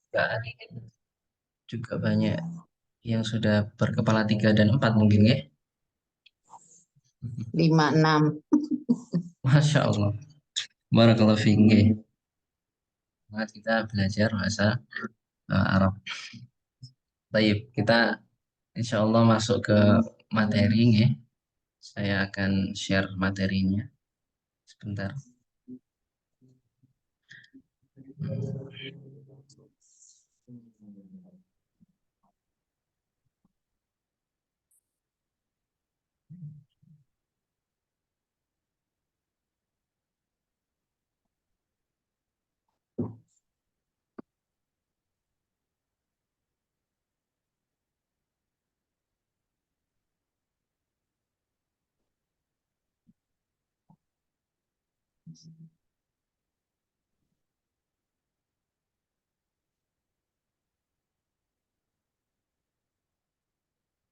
Juga, juga banyak yang sudah berkepala 3 dan 4 mungkin ya. 5, 6. Masya Allah. Barakallahu fiik. Nggih. Semangat kita belajar bahasa Arab. Baik, kita insya Allah masuk ke materi ya. Saya akan share materinya sebentar.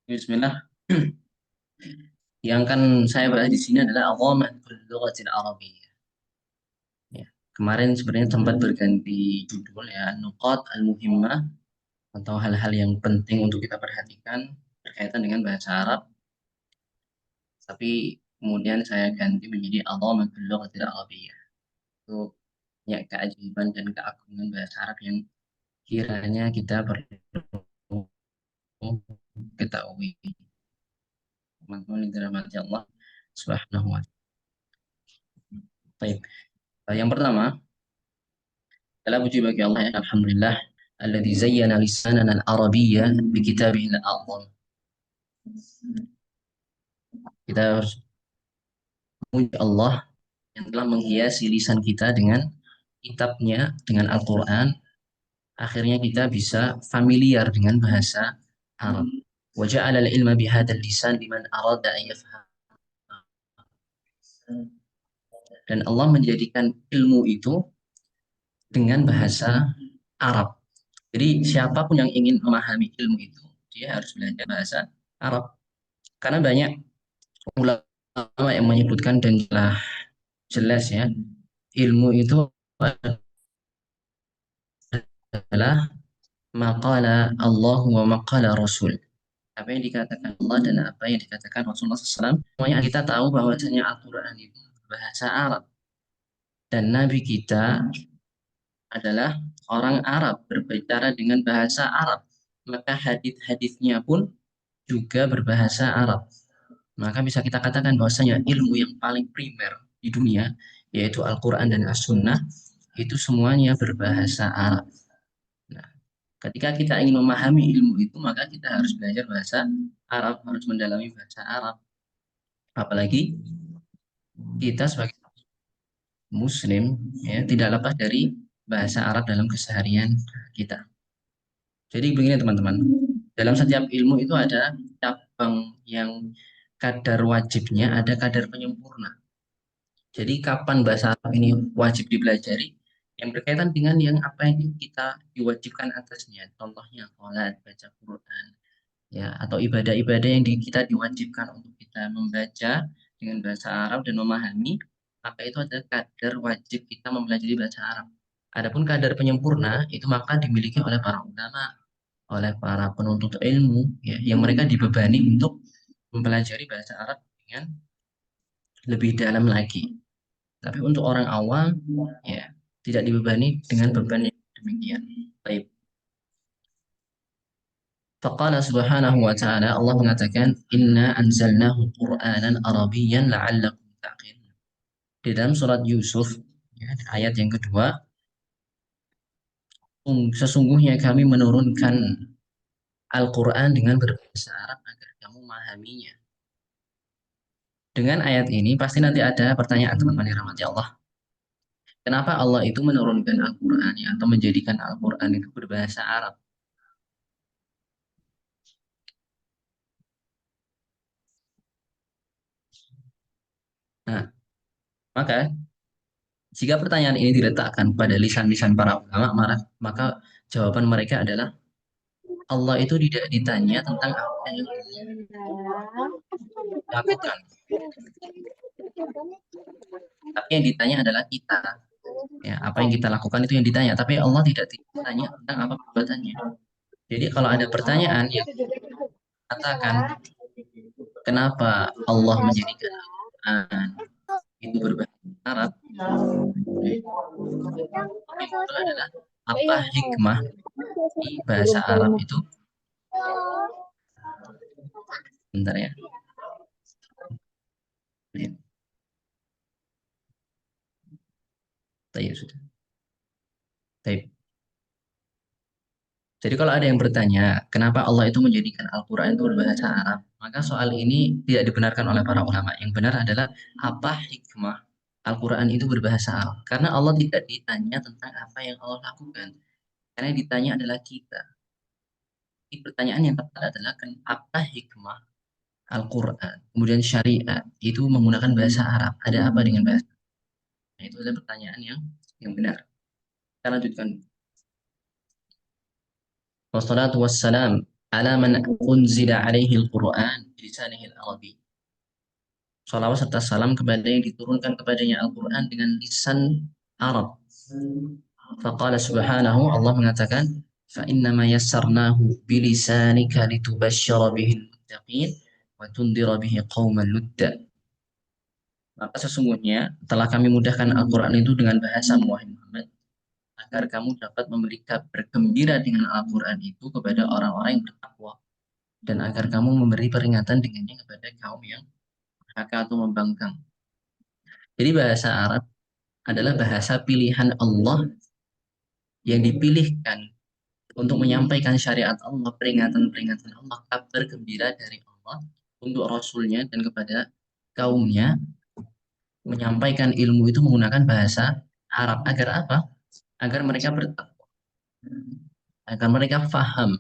Bismillah. Yang kan saya bahas di sini adalah awamatul lughatil arabiyyah. Ya. Kemarin sebenarnya tempat berganti judul ya, nuqat al-muhimmah atau hal-hal yang penting untuk kita perhatikan berkaitan dengan bahasa Arab. Tapi kemudian saya ganti menjadi awamatul lughatil arabiyyah. Itu ya keajaiban dan keagungan bahasa Arab yang kiranya kita perlu ketahui. Teman-teman yang dirahmati Allah Subhanahu wa taala. Baik. Yang pertama adalah puji bagi Allah ya, alhamdulillah alladzi zayyana lisanana al-arabiyya bi kitabihi al-a'zam. Kita harus memuji Allah yang telah menghiasi lisan kita dengan kitabnya, dengan Al-Qur'an. Akhirnya kita bisa familiar dengan bahasa Arab. Wa ja'ala al-ilma bihadzal lisan liman arada an yafham. Dan Allah menjadikan ilmu itu dengan bahasa Arab. Jadi siapapun yang ingin memahami ilmu itu, dia harus belajar bahasa Arab. Karena banyak ulama yang menyebutkan dan jelas, jelas ya, ilmu itu adalah maqala Allah wa maqala Rasul. Apa yang dikatakan Allah dan apa yang dikatakan Rasulullah SAW. Semuanya kita tahu bahwasanya Al-Quran itu bahasa Arab. Dan Nabi kita adalah orang Arab, berbicara dengan bahasa Arab. Maka hadis-hadisnya pun juga berbahasa Arab. Maka bisa kita katakan bahwasanya ilmu yang paling primer di dunia, yaitu Al-Quran dan As-Sunnah, itu semuanya berbahasa Arab. Nah, ketika kita ingin memahami ilmu itu, maka kita harus belajar bahasa Arab, harus mendalami bahasa Arab. Apalagi kita sebagai Muslim ya tidak lepas dari bahasa Arab dalam keseharian kita. Jadi begini teman-teman, dalam setiap ilmu itu ada cabang yang kadar wajibnya, ada kadar penyempurna. Jadi kapan bahasa Arab ini wajib dipelajari? Yang berkaitan dengan yang apa yang kita diwajibkan atasnya. Contohnya sholat, baca Quran, ya atau ibadah-ibadah yang kita diwajibkan untuk kita membaca dengan bahasa Arab dan memahami, maka itu ada kadar wajib kita mempelajari bahasa Arab. Adapun kadar penyempurna itu maka dimiliki oleh para ulama, oleh para penuntut ilmu, ya, yang mereka dibebani untuk mempelajari bahasa Arab dengan lebih dalam lagi. Tapi untuk orang awam, ya tidak dibebani dengan beban yang demikian. Baik. Faqala subhanahu wa ta'ala, Allah mengatakan, Inna anzalnahu Qur'anan Arabiyyan la'allakum ta'qilun. Di dalam surat Yusuf, ya, ayat yang kedua, sesungguhnya kami menurunkan Al-Quran dengan berbahasa Arab agar kamu memahaminya. Dengan ayat ini, pasti nanti ada pertanyaan teman-teman yang rahmati Allah. Kenapa Allah itu menurunkan Al-Quran ya, atau menjadikan Al-Quran itu berbahasa Arab? Nah, maka jika pertanyaan ini diletakkan pada lisan-lisan para ulama, maka jawaban mereka adalah Allah itu tidak ditanya tentang apa yang dilakukan, tapi yang ditanya adalah kita. Ya, apa yang kita lakukan itu yang ditanya, tapi Allah tidak ditanya tentang apa perbuatannya. Jadi kalau ada pertanyaan yang katakan kenapa Allah menjadikan Al-Quran itu berbahasa Arab, yang betul adalah apa hikmah di bahasa Arab itu. Bentar ya. Tayyip, sudah. Tayyip. Jadi kalau ada yang bertanya, kenapa Allah itu menjadikan Al-Quran itu berbahasa Arab? Maka soal ini tidak dibenarkan oleh para ulama. Yang benar adalah apa hikmah Al-Quran itu berbahasa Arab? Karena Allah tidak ditanya tentang apa yang Allah lakukan. Karena yang ditanya adalah kita. Jadi pertanyaan yang tepat adalah apa hikmah Al-Quran, kemudian syariat itu menggunakan bahasa Arab. Ada apa dengan bahasa Arab? Nah, itu adalah pertanyaan yang benar. Kita lanjutkan. Wassalatu wassalam ala man unzila alaihi al-Quran bilisanihi al-Arabi. Salawat serta salam kepada yang diturunkan kepadanya Al-Quran dengan lisan Arab. Faqala subhanahu, Allah mengatakan, فَإِنَّمَا يَسَّرْنَاهُ بِلِسَانِكَ لِتُبَشِّرَ بِهِ الْمُتَّقِينَ وَتُنْذِرَ بِهِ قَوْمًا لُدًّا. Maka sesungguhnya telah kami mudahkan Al-Quran itu dengan bahasa Muhammad agar kamu dapat memberi kabar gembira dengan Al-Quran itu kepada orang-orang yang bertakwa dan agar kamu memberi peringatan dengannya kepada kaum yang durhaka atau membangkang. Jadi bahasa Arab adalah bahasa pilihan Allah yang dipilihkan untuk menyampaikan syariat Allah, peringatan-peringatan Allah, kabar gembira dari Allah untuk Rasulnya dan kepada kaumnya, menyampaikan ilmu itu menggunakan bahasa Arab. Agar apa? Agar mereka bertakwa, agar mereka faham.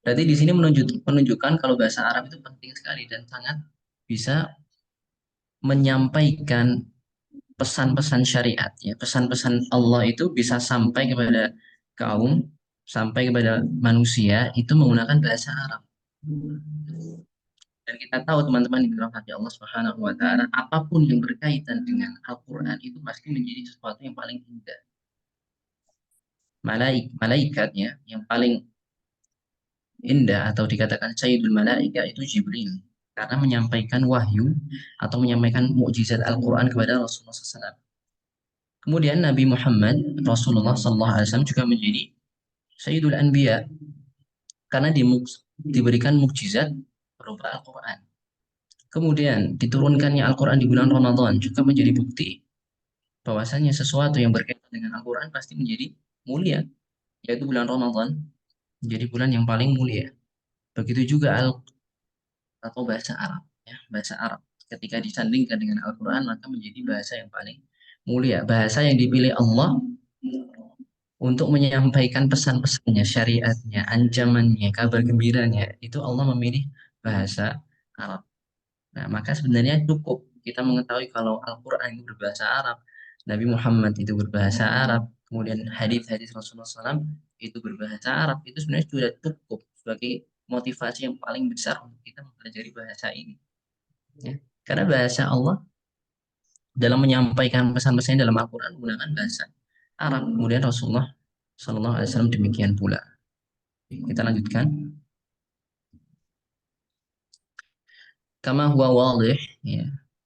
Berarti di sini menunjukkan kalau bahasa Arab itu penting sekali dan sangat bisa menyampaikan pesan-pesan syariat, ya, pesan-pesan Allah itu bisa sampai kepada kaum, sampai kepada manusia itu menggunakan bahasa Arab. Dan kita tahu teman-teman yang dirahmati Allah Subhanahu wa taala, apapun yang berkaitan dengan Al-Qur'an itu pasti menjadi sesuatu yang paling indah. Malaikatnya yang paling indah atau dikatakan Sayyidul Malaika itu Jibril karena menyampaikan wahyu atau menyampaikan mukjizat Al-Qur'an kepada Rasulullah SAW. Kemudian Nabi Muhammad Rasulullah SAW juga menjadi Sayyidul Anbiya karena diberikan mukjizat berupa Al-Quran. Kemudian diturunkannya Al-Quran di bulan Ramadan juga menjadi bukti bahwasanya sesuatu yang berkaitan dengan Al-Quran pasti menjadi mulia, yaitu bulan Ramadan menjadi bulan yang paling mulia. Begitu juga atau bahasa Arab, ya, bahasa Arab ketika disandingkan dengan Al-Quran maka menjadi bahasa yang paling mulia, bahasa yang dipilih Allah untuk menyampaikan pesan-pesannya, syariatnya, ancamannya, kabar gembiranya, itu Allah memilih bahasa Arab. Nah, maka sebenarnya cukup kita mengetahui kalau Al-Quran itu berbahasa Arab, Nabi Muhammad itu berbahasa Arab, kemudian hadis-hadis Rasulullah SAW itu berbahasa Arab, itu sebenarnya sudah cukup sebagai motivasi yang paling besar untuk kita mempelajari bahasa ini. Ya. Karena bahasa Allah dalam menyampaikan pesan-pesannya dalam Al-Quran menggunakan bahasa Arab. Kemudian Rasulullah Sallallahu Alaihi Wasallam demikian pula. Kita lanjutkan. Kama huwa wadih, ya.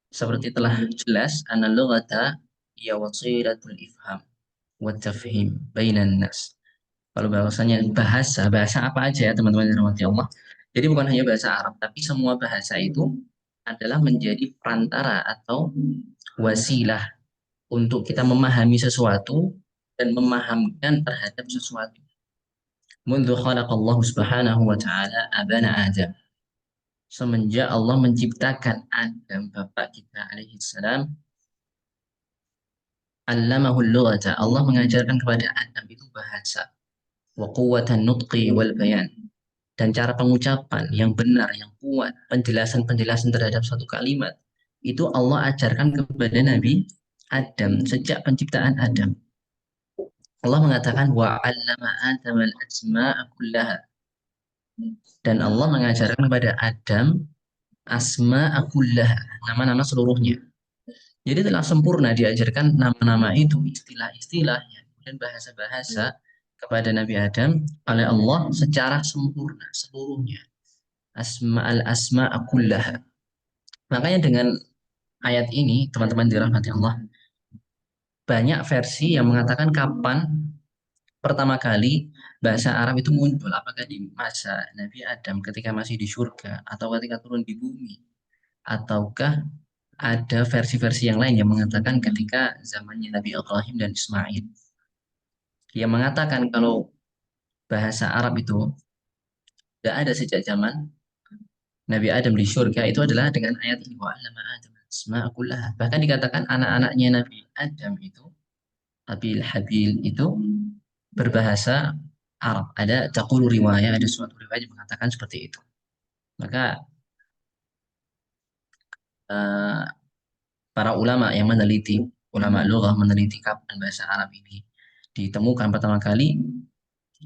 Seperti telah jelas, anna lughata ya wasilatul ifham wa tafhim bainan nas. Kalau bahwasanya bahasa apa aja ya teman-teman yang dirahmati Allah. Jadi bukan hanya bahasa Arab, tapi semua bahasa itu adalah menjadi perantara atau wasilah untuk kita memahami sesuatu dan memahamkan terhadap sesuatu. Mundu khalaqallahu subhanahu wa ta'ala abana Adam. Semenjak Allah menciptakan Adam, bapak kita alaihi salam, allamahul lughata. Allah mengajarkan kepada Adam itu bahasa. Wa quwwatan nutqi wal bayan. Dan cara pengucapan yang benar, yang kuat, penjelasan-penjelasan terhadap satu kalimat. Itu Allah ajarkan kepada Nabi Adam sejak penciptaan Adam. Allah mengatakan wa 'allama Adam al-asma'a kullaha. Dan Allah mengajarkan kepada Adam asma akullah, nama-nama seluruhnya. Jadi telah sempurna diajarkan nama-nama itu, istilah-istilahnya, dan bahasa-bahasa kepada Nabi Adam oleh Allah secara sempurna seluruhnya. Asma kullaha. Makanya dengan ayat ini, teman-teman dirahmati Allah, banyak versi yang mengatakan kapan pertama kali bahasa Arab itu muncul. Apakah di masa Nabi Adam ketika masih di surga, atau ketika turun di bumi, ataukah ada versi-versi yang lain yang mengatakan ketika zamannya Nabi Ibrahim dan Ismail. Dia mengatakan kalau bahasa Arab itu tidak ada sejak zaman Nabi Adam di surga, itu adalah dengan ayat ini, wa 'allama Adam asma'a kullaha. Bahkan dikatakan anak-anaknya Nabi Adam itu, Abil Habil itu berbahasa Arab. Ada taqulu riwayat, ada suatu riwayat yang mengatakan seperti itu. Maka eh, para ulama yang meneliti, ulama lughah meneliti kapan bahasa Arab ini ditemukan pertama kali,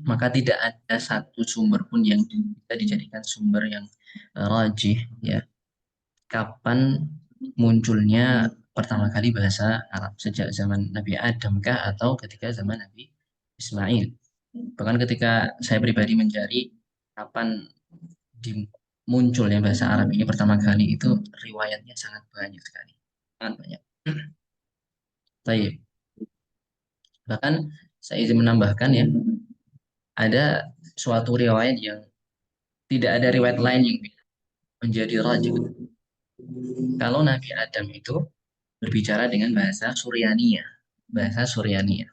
maka tidak ada satu sumber pun yang bisa dijadikan sumber yang rajih, ya, kapan munculnya pertama kali bahasa Arab, sejak zaman Nabi Adam kah atau ketika zaman Nabi Ismail. Bahkan ketika saya pribadi mencari kapan munculnya bahasa Arab ini pertama kali, itu riwayatnya sangat banyak sekali, sangat banyak. Baik. Bahkan saya izin menambahkan, ya, ada suatu riwayat yang tidak ada riwayat lain yang menjadi rajih. Kalau Nabi Adam itu berbicara dengan bahasa Suryania, bahasa Suryania.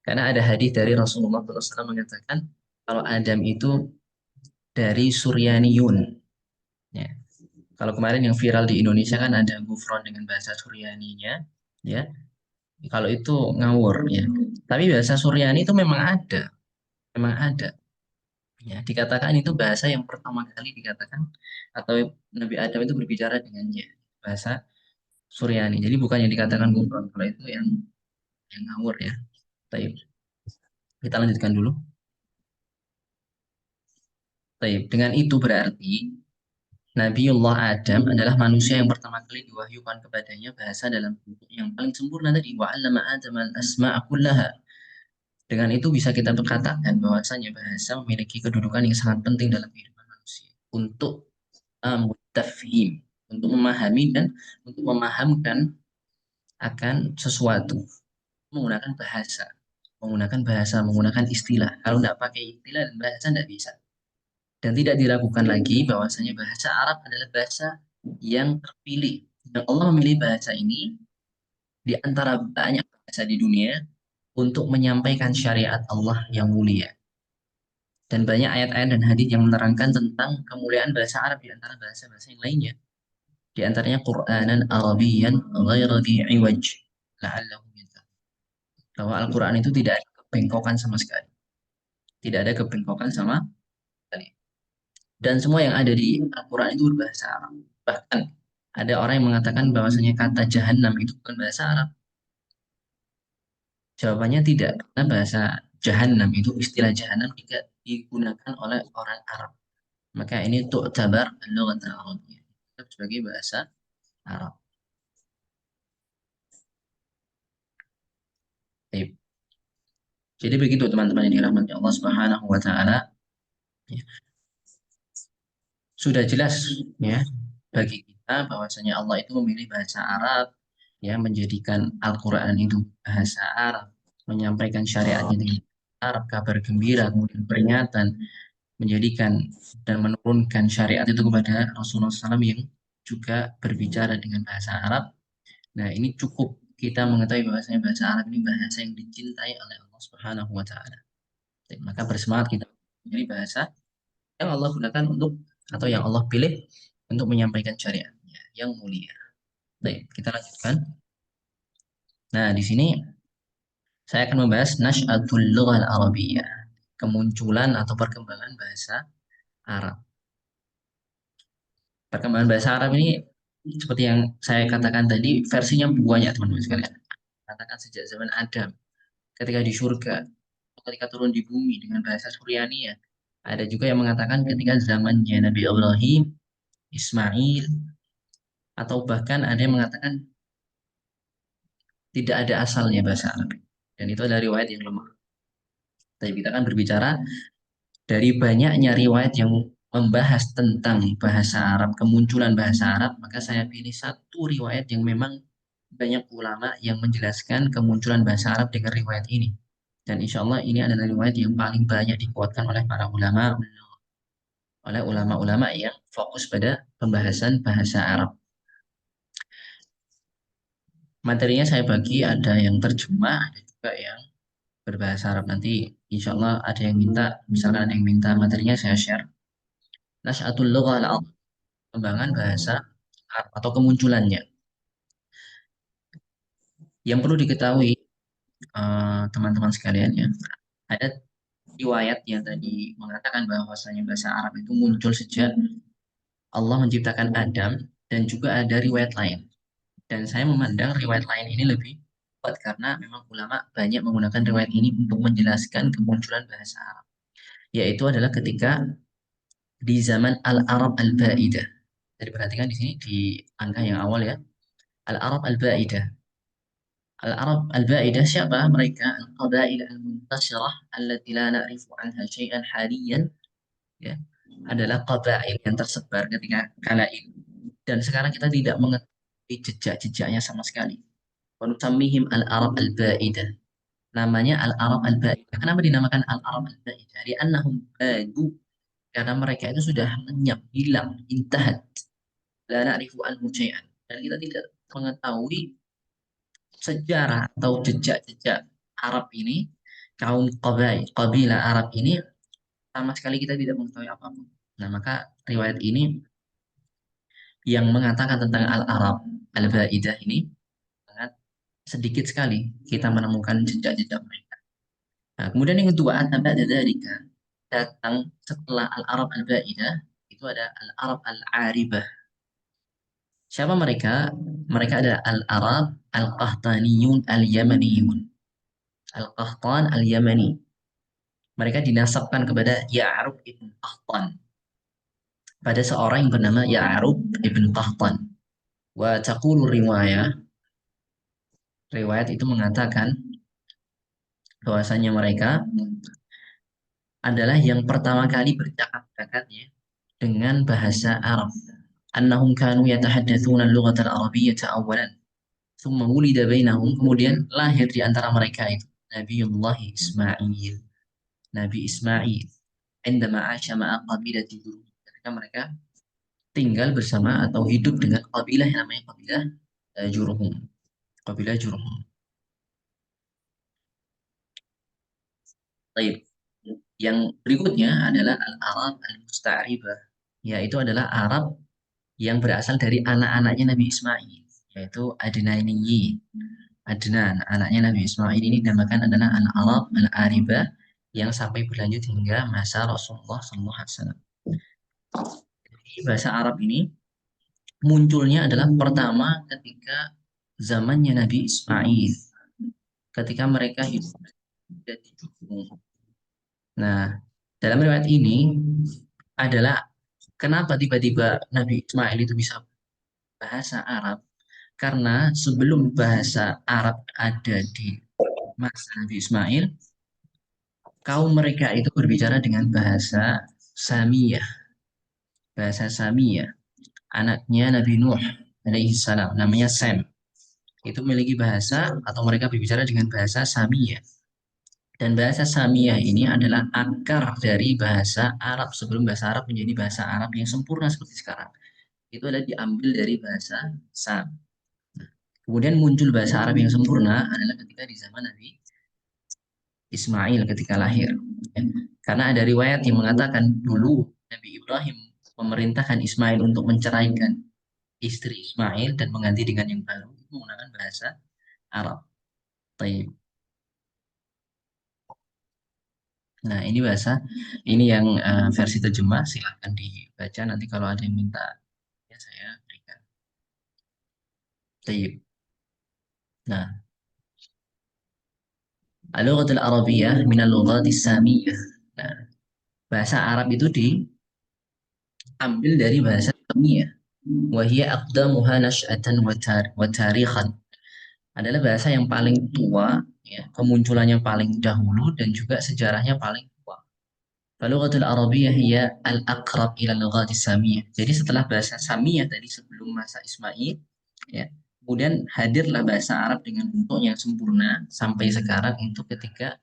Karena ada hadis dari Rasulullah SAW mengatakan kalau Adam itu dari Suryaniun. Ya. Kalau kemarin yang viral di Indonesia kan ada Gufron dengan bahasa Suryaninya, ya. Kalau itu ngawur, ya. Tapi bahasa Suryani itu memang ada, memang ada. Ya, dikatakan itu bahasa yang pertama kali dikatakan atau Nabi Adam itu berbicara dengannya, bahasa Suryani. Jadi bukan yang dikatakan Gufron, kalau itu yang ngawur, ya. Baik, kita lanjutkan dulu. Baik, dengan itu berarti Nabiullah Adam adalah manusia yang pertama kali diwahyukan kepadanya bahasa dalam bentuk yang paling sempurna tadi, wa 'allama Adam al-asma'a kullaha. Dengan itu bisa kita berkatakan bahwasanya bahasa memiliki kedudukan yang sangat penting dalam kehidupan manusia untuk mutafhim, untuk memahami dan untuk memahamkan akan sesuatu menggunakan bahasa, menggunakan istilah. Kalau tidak pakai istilah dan bahasa tidak bisa. Dan tidak diragukan lagi bahwasanya bahasa Arab adalah bahasa yang terpilih. Dan Allah memilih bahasa ini di antara banyak bahasa di dunia untuk menyampaikan syariat Allah yang mulia. Dan banyak ayat-ayat dan hadis yang menerangkan tentang kemuliaan bahasa Arab di antara bahasa-bahasa yang lainnya. Di antaranya Qur'anan Arabiyyan ghaira dhi iwaj la'allahum yattaqun. Bahwa Al-Qur'an itu tidak ada kebengkokan sama sekali. Tidak ada kebengkokan sama sekali. Dan semua yang ada di Al-Quran itu berbahasa Arab. Bahkan ada orang yang mengatakan bahwasanya kata jahanam itu bukan bahasa Arab. Jawabannya tidak, karena bahasa jahanam itu, istilah jahanam tidak digunakan oleh orang Arab. Maka ini tu'tabar al-lughat al-Arabiyyah, sebagai bahasa Arab. Baik. Jadi begitu teman-teman yang dirahmati Allah Subhanahu wa taala. Ya, sudah jelas, ya, bagi kita bahwasanya Allah itu memilih bahasa Arab, ya, menjadikan Al-Quran itu bahasa Arab, menyampaikan syariatnya dengan Arab, kabar gembira, kemudian peringatan, menjadikan dan menurunkan syariat itu kepada Rasulullah SAW yang juga berbicara dengan bahasa Arab. Nah, ini cukup kita mengetahui bahwasanya bahasa Arab ini bahasa yang dicintai oleh Allah Subhanahu wa taala. Maka bersemangat kita menjadi bahasa yang Allah gunakan untuk, atau yang Allah pilih untuk menyampaikan syariatnya yang mulia. Baik, kita lanjutkan. Nah, di sini saya akan membahas Nash'atul Lughah Al-Arabiyyah, kemunculan atau perkembangan bahasa Arab. Perkembangan bahasa Arab ini seperti yang saya katakan tadi, versinya banyak teman-teman sekalian. Katakan sejak zaman Adam, ketika di surga, ketika turun di bumi dengan bahasa Suryani, ya. Ada juga yang mengatakan ketika zamannya Nabi Ibrahim, Ismail, atau bahkan ada yang mengatakan Tidak ada asalnya bahasa Arab. Dan itu adalah riwayat yang lemah. Tapi kita kan berbicara dari banyaknya riwayat yang membahas tentang bahasa Arab, kemunculan bahasa Arab, maka saya pilih satu riwayat yang memang banyak ulama yang menjelaskan kemunculan bahasa Arab dengan riwayat ini. Dan insya Allah ini adalah riwayat yang paling banyak dikuatkan oleh para ulama, oleh ulama-ulama yang fokus pada pembahasan bahasa Arab. Materinya saya bagi ada yang terjemah, ada juga yang berbahasa Arab. Nanti insya Allah ada yang minta, misalkan ada yang minta materinya saya share. Nas'atul Lughah al pengembangan bahasa Arab atau kemunculannya. Yang perlu diketahui teman-teman sekalian ya, ada riwayat yang tadi mengatakan bahwasanya bahasa Arab itu muncul sejak Allah menciptakan Adam dan juga ada riwayat lain. Dan saya memandang riwayat lain ini lebih kuat karena memang ulama banyak menggunakan riwayat ini untuk menjelaskan kemunculan bahasa Arab. Yaitu adalah ketika di zaman Al-Arab Al-Ba'idah. Jadi perhatikan di sini di angka yang awal ya. Al-Arab Al-Ba'idah. Al-Arab Al-Ba'idah siapa? Mereka Al-Qabail Al-Muntasirah allati la na'rifu anha syai'an haliyan ya. Adalah qabail yang tersebar ketika kala itu. Dan sekarang kita tidak mengetahui jejak-jejaknya sama sekali. Wanusammihim Al-Arab Al-Ba'idah. Namanya Al-Arab Al-Ba'idah. Kenapa dinamakan Al-Arab Al-Ba'idah? Li'annahum badu. Karena mereka itu sudah lenyap, hilang, intahat. La na'rifu anhu syai'an. Dan kita tidak mengetahui sejarah atau jejak-jejak Arab ini, kaum kabilah Arab ini sama sekali kita tidak mengetahui apapun. Nah, maka riwayat ini yang mengatakan tentang Al-Arab Al-Ba'idah ini sangat sedikit sekali kita menemukan jejak-jejak mereka. Nah, kemudian yang kedua, ada dari datang setelah Al-Arab Al-Ba'idah itu ada Al-Arab Al-Aribah. Siapa mereka? Mereka adalah Al-Arab Al-Qahtaniyun Al-Yamaniyun. Al-Qahtan Al-Yamani. Mereka dinasabkan kepada Ya'rub ibn Qahtan. Pada seorang yang bernama Ya'rub ibn Qahtan. Wa taqulu riwayat itu mengatakan bahwasanya mereka adalah yang pertama kali bercakap-cakap ya, dengan bahasa Arab. Annahum kanu yatahaddatsuna al-lughata al-arabiyyata awwalan. Thumma wulida bainahum, kemudian lahir di antara mereka itu Nabiullah Ismail. Nabi Ismail. Indama asya ma'a qabilati Jurhum. Ketika mereka tinggal bersama atau hidup dengan kabilah yang namanya kabilah Jurhum. Kabilah Jurhum. Baik. Yang berikutnya adalah Al-Arab Al-Musta'ribah. Yaitu adalah Arab yang berasal dari anak-anaknya Nabi Ismail. Yaitu Adnaniyi. Adnan, anaknya Nabi Ismail ini dinamakan adalah Al-Arab Al-Aribah yang sampai berlanjut hingga masa Rasulullah SAW. Jadi bahasa Arab ini munculnya adalah pertama ketika zamannya Nabi Ismail. Ketika mereka hidup di Jurhum. Nah, dalam riwayat ini adalah kenapa tiba-tiba Nabi Ismail itu bisa bahasa Arab? Karena sebelum bahasa Arab ada di masa Nabi Ismail, kaum mereka itu berbicara dengan bahasa Samiyah. Bahasa Samiyah. Anaknya Nabi Nuh alaihi salam, namanya Sem. Itu memiliki bahasa atau mereka berbicara dengan bahasa Samiyah. Dan bahasa Samiyah ini adalah akar dari bahasa Arab sebelum bahasa Arab menjadi bahasa Arab yang sempurna seperti sekarang. Itu adalah diambil dari bahasa Sam. Kemudian muncul bahasa Arab yang sempurna adalah ketika di zaman Nabi Ismail ketika lahir. Karena ada riwayat yang mengatakan dulu Nabi Ibrahim memerintahkan Ismail untuk menceraikan istri Ismail dan mengganti dengan yang baru menggunakan bahasa Arab. Taib. Nah, ini bahasa ini yang versi terjemah silahkan dibaca nanti kalau ada yang minta ya saya berikan. Taib. Nah, al-lughatul arabiyyah min al-lughatis samiyah. Nah, bahasa Arab itu diambil dari bahasa Samiyah. Wa hiya aqdamuha nash'atan wa tarikhan. adalah bahasa yang paling tua, ya, kemunculannya paling dahulu dan juga sejarahnya paling tua. Falughatul Arabiyyah hiya al-aqrab ila lughati Samiyah. Jadi setelah bahasa Samiyah tadi sebelum masa Ismail, ya, kemudian hadirlah bahasa Arab dengan bentuk yang sempurna sampai sekarang itu ketika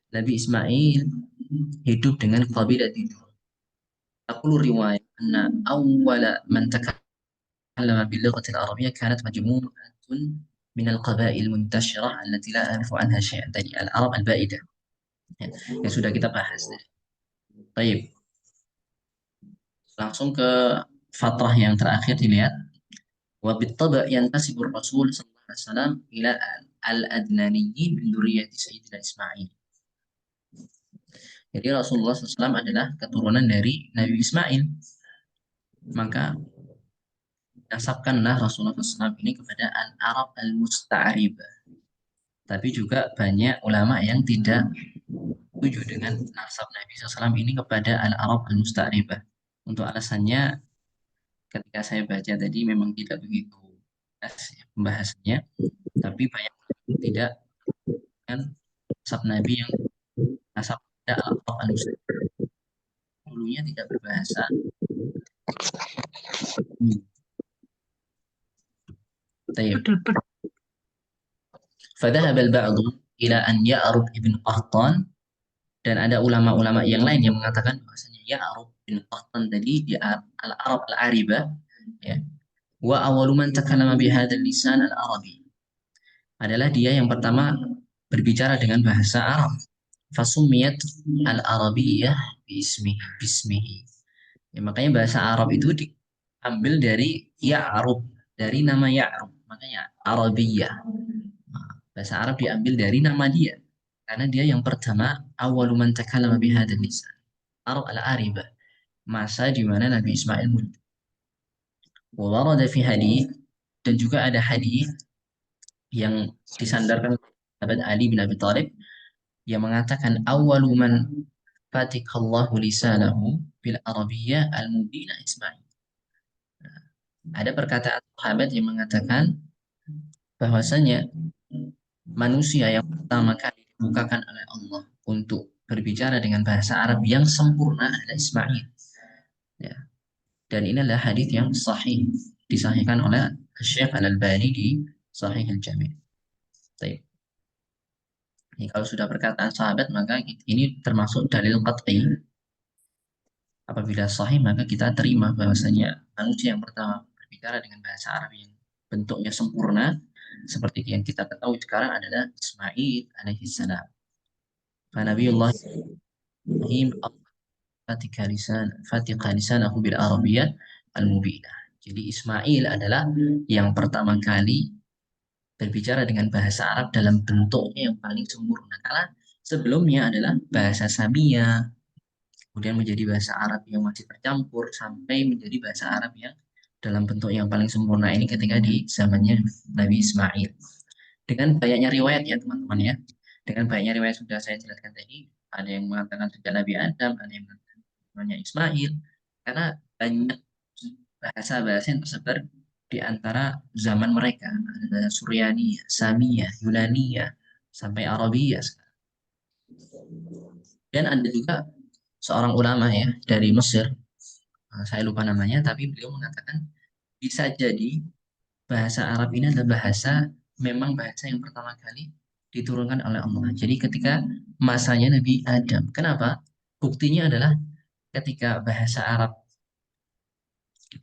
Nabi Ismail hidup dengan kabilah Tidur. Taqulu riwayat anna awwala man takallama bil lughati al-arabiyyah kanat majmu'atun min al-qabail muntashirah allati la a'rifu anha syai'an tadi al-Arab al-ba'idah. Ya, yang sudah kita bahas. Baik, langsung ke fatrah yang terakhir dilihat. Wa bittaba' yantasibu Rasul sallallahu alaihi wasallam ila al-adnaniyyin min dzurriyyati Sayyidina Ismail. Jadi Rasulullah SAW adalah keturunan dari Nabi Ismail. Maka nasabkanlah Rasulullah SAW ini kepada al-Arab al-Musta'ribah. Tapi juga banyak ulama yang tidak setuju dengan nasab Nabi SAW ini kepada al-Arab al-Musta'ribah. Untuk alasannya ketika saya baca tadi memang tidak begitu jelas ya, pembahasannya, tapi banyak yang tidak dengan nasab Nabi yang nasab pada al-Arab al-Musta'ribah. Dulunya tidak berbahasa. Tayyib. Fadhahab al-ba'du ila an Ya'rub ibn Qahtan, dan ada ulama-ulama yang lain yang mengatakan bahwasanya Ya'rub bin Qahtan tadi di al-Arab al-Aribah, ya. Wa awwalu man takallama bi hadzal lisan al-Arabi, adalah dia yang pertama berbicara dengan bahasa Arab. Fasumiyat al-Arabiyyah bismihi. Ya, makanya bahasa Arab itu diambil dari Ya'rub, dari nama Ya'rub. Makanya Arabiyyah. Nah, bahasa Arab diambil dari nama dia. Karena dia yang pertama awwalu man takallama bi hadzal lisan. Arab al-Aribah. Masa di mana Nabi Ismail muncul. Wa warada fi hadits, dan juga ada hadis yang disandarkan sahabat Ali bin Abi Thalib yang mengatakan awwalu man fatikallahu lisanahu bil arabiyyah al-mubina Ismail. Ada perkataan sahabat yang mengatakan bahwasanya manusia yang pertama kali dibukakan oleh Allah untuk berbicara dengan bahasa Arab yang sempurna adalah Ismail. Ya. Dan ini adalah hadis yang sahih, disahihkan oleh Syekh Al-Albani di Sahih Al-Jami'. Baik. Ini kalau sudah perkataan sahabat maka ini termasuk dalil qat'i. Apabila sahih maka kita terima bahwasanya manusia yang pertama berbicara dengan bahasa Arab yang bentuknya sempurna seperti yang kita ketahui sekarang adalah Ismail alaihi salam. Nabiullah Ibrahim Fatiha lisanahu bil Arabiyyah al-mubinah. Jadi Ismail adalah yang pertama kali berbicara dengan bahasa Arab dalam bentuknya yang paling sempurna. Karena sebelumnya adalah bahasa Samia, kemudian menjadi bahasa Arab yang masih tercampur, sampai menjadi bahasa Arab yang dalam bentuk yang paling sempurna ini ketika di zamannya Nabi Ismail. Dengan banyaknya riwayat ya teman-teman ya. Dengan banyaknya riwayat sudah saya jelaskan tadi, ada yang mengatakan sejak Nabi Adam, ada yang mengatakan namanya Ismail, karena banyak bahasa-bahasa yang tersebar di antara zaman mereka. Ada Suryani, Samia, Yunania, sampai Arabia. Dan ada juga seorang ulama ya dari Mesir, saya lupa namanya, tapi beliau mengatakan bisa jadi bahasa Arab ini adalah memang bahasa yang pertama kali diturunkan oleh Allah. Jadi ketika masanya Nabi Adam. Kenapa? Buktinya adalah ketika bahasa Arab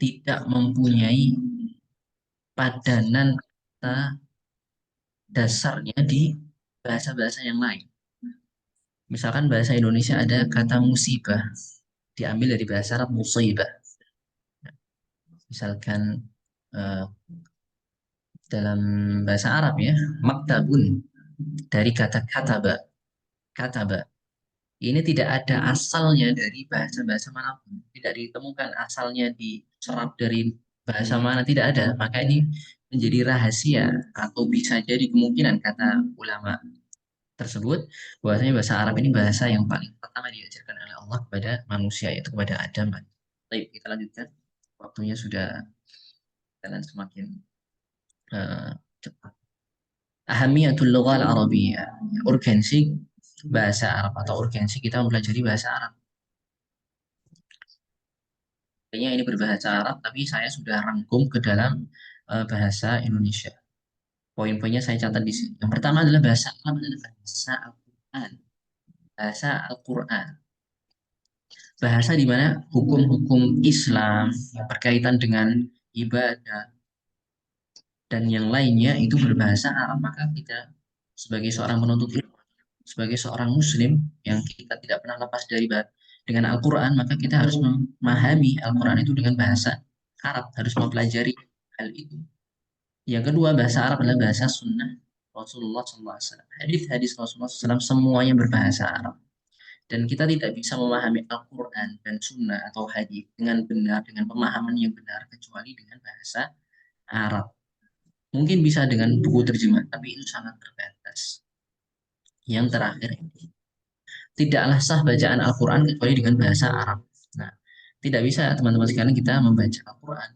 tidak mempunyai padanan kata dasarnya di bahasa-bahasa yang lain. Misalkan bahasa Indonesia ada kata musibah, diambil dari bahasa Arab musibah. Misalkan eh, dalam bahasa Arab ya, maktabun dari kata kataba. Kataba. Ini tidak ada asalnya dari bahasa-bahasa manapun. Tidak ditemukan asalnya diserap dari bahasa mana, tidak ada. Maka ini menjadi rahasia atau bisa jadi kemungkinan kata ulama tersebut bahwasanya bahasa Arab ini bahasa yang paling pertama diajarkan oleh Allah kepada manusia, yaitu kepada Adam. Baik, kita lanjutkan. Waktunya sudah jalan semakin cepat. ahamiyatul lughah al-arabiyyah, urgensi bahasa Arab atau urgensi kita mempelajari bahasa Arab. Kayaknya ini berbahasa Arab, tapi saya sudah rangkum ke dalam bahasa Indonesia. Poin-poinnya saya catat di sini. Yang pertama adalah bahasa Arab adalah bahasa Al-Quran. Bahasa Al-Quran. Bahasa di mana hukum-hukum Islam yang berkaitan dengan ibadah dan yang lainnya itu berbahasa Arab. Maka kita sebagai seorang penuntut ilmu, sebagai seorang Muslim yang kita tidak pernah lepas dari dengan Al-Quran, maka kita harus memahami Al-Quran itu dengan bahasa Arab, harus mempelajari hal itu. Yang kedua, bahasa Arab adalah bahasa sunnah Rasulullah SAW. Hadis-hadis Rasulullah SAW semuanya berbahasa Arab. Dan kita tidak bisa memahami Al-Quran dan sunnah atau hadis dengan benar, dengan pemahaman yang benar, kecuali dengan bahasa Arab. Mungkin bisa dengan buku terjemah, tapi itu sangat terbatas. Yang terakhir, tidaklah sah bacaan Al-Quran kecuali dengan bahasa Arab. Nah, tidak bisa teman-teman sekalian kita membaca Al-Quran,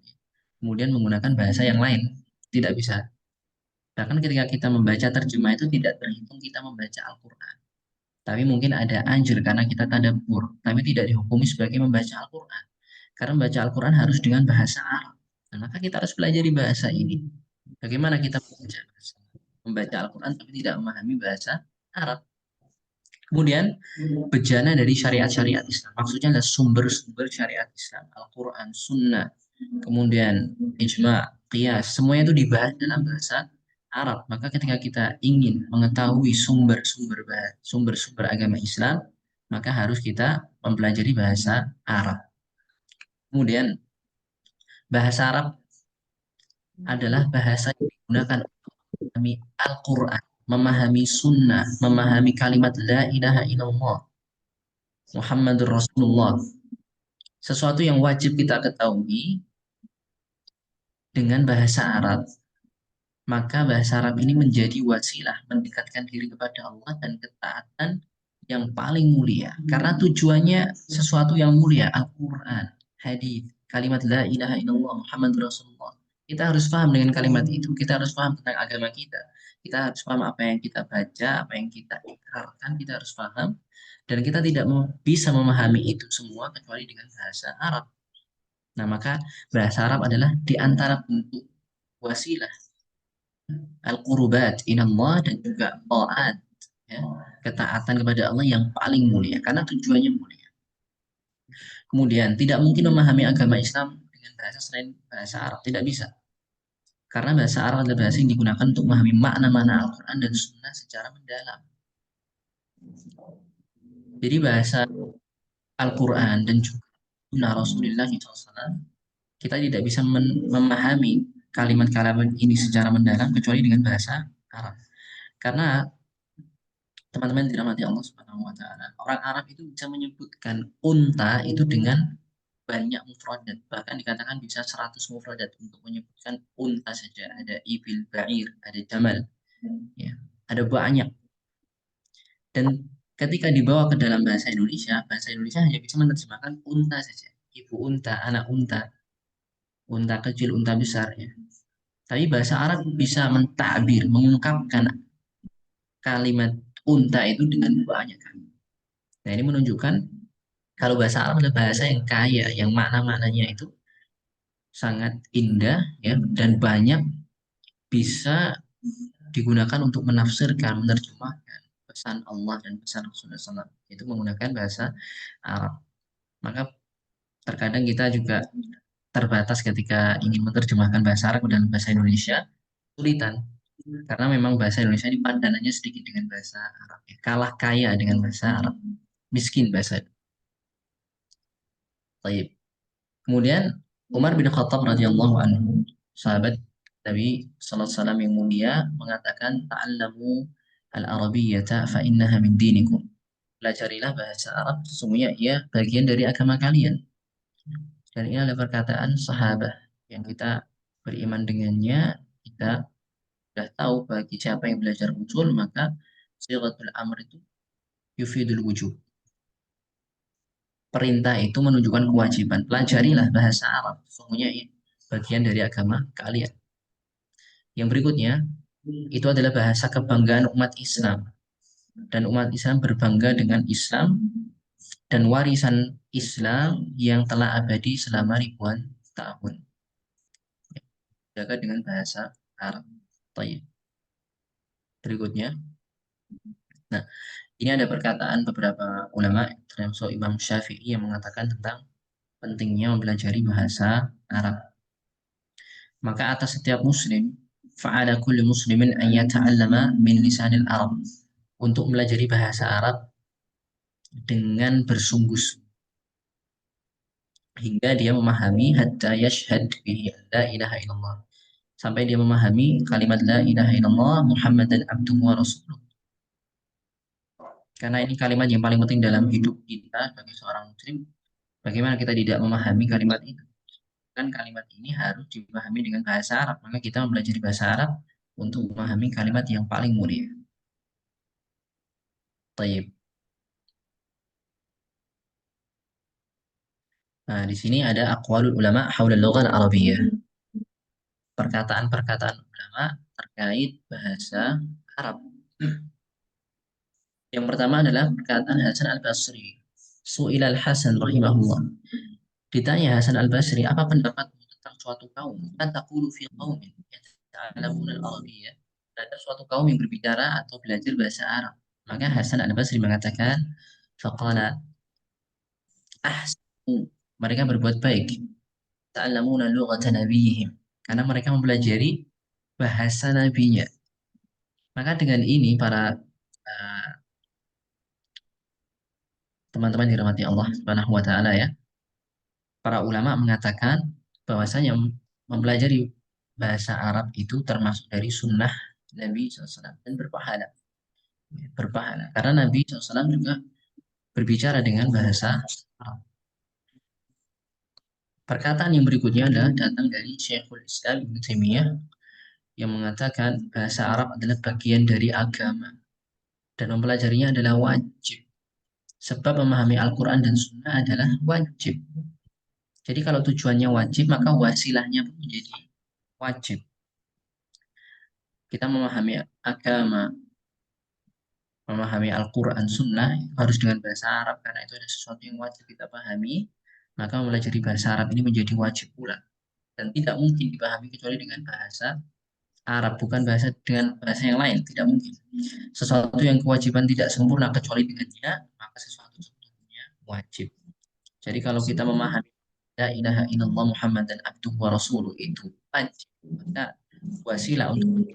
kemudian menggunakan bahasa yang lain. Tidak bisa. Bahkan ketika kita membaca terjemah itu tidak terhitung kita membaca Al-Quran. Tapi mungkin ada anjur karena kita tadabbur, tapi tidak dihukumi sebagai membaca Al-Quran. Karena membaca Al-Quran harus dengan bahasa Arab. Nah, maka kita harus pelajari bahasa ini. Bagaimana kita membaca Al-Quran tapi tidak memahami bahasa Arab. Kemudian bejana dari syariat-syariat Islam. Maksudnya adalah sumber-sumber syariat Islam. Al-Quran, Sunnah, kemudian ijma, qiyas. Semuanya itu dibahas dalam bahasa Arab. Maka ketika kita ingin mengetahui sumber-sumber agama Islam, maka harus kita mempelajari bahasa Arab. Kemudian bahasa Arab adalah bahasa yang digunakan untuk memahami Al-Quran, memahami Sunnah, memahami kalimat La ilaha illallah, Muhammadur Rasulullah. Sesuatu yang wajib kita ketahui dengan bahasa Arab, maka bahasa Arab ini menjadi wasilah mendekatkan diri kepada Allah dan ketaatan yang paling mulia. Karena tujuannya sesuatu yang mulia, Al-Quran, hadis, kalimat La ilaha illallah Muhammad Rasulullah. Kita harus paham dengan kalimat itu, kita harus paham tentang agama kita. Kita harus paham apa yang kita baca, apa yang kita ikrarkan, kita harus paham. Dan kita tidak bisa memahami itu semua kecuali dengan bahasa Arab. Nah, maka bahasa Arab adalah di antara bentuk wasilah al-qurubat inallah dan juga ta'at, ya, ketaatan kepada Allah yang paling mulia karena tujuannya mulia. Kemudian tidak mungkin memahami agama Islam dengan bahasa selain bahasa Arab, tidak bisa. Karena bahasa Arab adalah bahasa yang digunakan untuk memahami makna-makna Al-Quran dan Sunnah secara mendalam. Jadi bahasa Al-Quran dan juga Sunnah Rasulullah SAW, kita tidak bisa memahami kalimat-kalimat ini secara mendalam kecuali dengan bahasa Arab. Karena teman-teman dirahmati Allah Subhanahu wa taala. Orang Arab itu bisa menyebutkan unta itu dengan banyak mufradat. Bahkan dikatakan bisa 100 mufradat untuk menyebutkan unta saja. Ada ibil, ba'ir, ada jamal. Ya, ada banyak. Dan ketika dibawa ke dalam bahasa Indonesia hanya bisa menerjemahkan unta saja. Ibu unta, anak unta, unta kecil, unta besar. Ya. Tapi bahasa Arab bisa mentakbir, mengungkapkan kalimat unta itu dengan banyak kalimat. Nah, ini menunjukkan kalau bahasa Arab adalah bahasa yang kaya, yang makna-maknanya itu sangat indah ya dan banyak bisa digunakan untuk menafsirkan, menerjemahkan pesan Allah dan pesan Rasulullah SAW. Itu menggunakan bahasa Arab. Maka terkadang kita juga terbatas ketika ingin menerjemahkan bahasa Arab dan bahasa Indonesia, kesulitan. Karena memang bahasa Indonesia ini padanannya sedikit dengan bahasa Arab. Kalah kaya dengan bahasa Arab. Miskin bahasa. Baik. Kemudian Umar bin Khattab radhiyallahu anhu, sahabat Nabi sallallahu alaihi wasallam yang mulia mengatakan ta'allamu al-arabiyyata fa innaha min dinikum. Pelajarilah bahasa Arab sesungguhnya ia bagian dari agama kalian. Dan ini adalah perkataan sahabat yang kita beriman dengannya, kita sudah tahu bagi siapa yang belajar usul maka sighatul amr itu yufidul wujub. Perintah itu menunjukkan kewajiban. Pelajarilah bahasa Arab. Sesungguhnya bagian dari agama kalian. Yang berikutnya, itu adalah bahasa kebanggaan umat Islam. Dan umat Islam berbangga dengan Islam dan warisan Islam yang telah abadi selama ribuan tahun. Jaga dengan bahasa Arab. Baik. Berikutnya. Nah, ini ada perkataan beberapa ulama, termasuk Imam Syafi'i yang mengatakan tentang pentingnya mempelajari bahasa Arab. Maka atas setiap muslim, fa'ala kulli muslimin an yata'allama min lisanil Arab. Untuk mempelajari bahasa Arab dengan bersungguh-sungguh hingga dia memahami hatta yashhad bihi la ilaha illallah. Sampai dia memahami kalimat la ilaha illallah Muhammadan abduhu wa rasuluh. Karena ini kalimat yang paling penting dalam hidup kita sebagai seorang muslim. Bagaimana kita tidak memahami kalimat itu? Kan kalimat ini harus dipahami dengan bahasa Arab. Maka kita mempelajari bahasa Arab untuk memahami kalimat yang paling mulia. Taib. Nah, di sini ada aqwalul ulama haula al-lughah al-arabiyyah. Perkataan-perkataan ulama terkait bahasa Arab. Yang pertama adalah perkataan Hasan al-Basri. Su'ilal Hasan rahimahullah. Ditanya Hasan al-Basri, apa pendapatmu tentang suatu kaum? Kan taqulu fi qaumin yata'allamuna al-arabiyyah. Ada suatu kaum yang berbicara atau belajar bahasa Arab. Maka Hasan al-Basri mengatakan, faqala ahsanu. Mereka berbuat baik. Ta'allamuna lughata nabiyihim. Karena mereka mempelajari bahasa nabinya. Maka dengan ini para teman-teman dirahmati Allah Subhanahu wa taala ya. Para ulama mengatakan bahwasanya mempelajari bahasa Arab itu termasuk dari sunnah Nabi SAW dan berpahala. Berpahala. Karena Nabi SAW juga berbicara dengan bahasa Arab. Perkataan yang berikutnya adalah datang dari Syekhul Islam Ibnu Taimiyah yang mengatakan bahasa Arab adalah bagian dari agama dan mempelajarinya adalah wajib. Sebab memahami Al-Quran dan Sunnah adalah wajib. Jadi kalau tujuannya wajib, maka wasilahnya pun menjadi wajib. Kita memahami agama, memahami Al-Quran, Sunnah, harus dengan bahasa Arab, karena itu ada sesuatu yang wajib kita pahami, maka mempelajari bahasa Arab ini menjadi wajib pula. Dan tidak mungkin dipahami kecuali dengan bahasa Arab, bukan bahasa dengan bahasa yang lain, tidak mungkin. Sesuatu yang kewajiban tidak sempurna kecuali dengannya, maka sesuatu sebetulnya wajib. Jadi kalau kita memahami la ilaha illallah Muhammad dan abduhu wa rasuluh itu wajib, maka wasilah untuk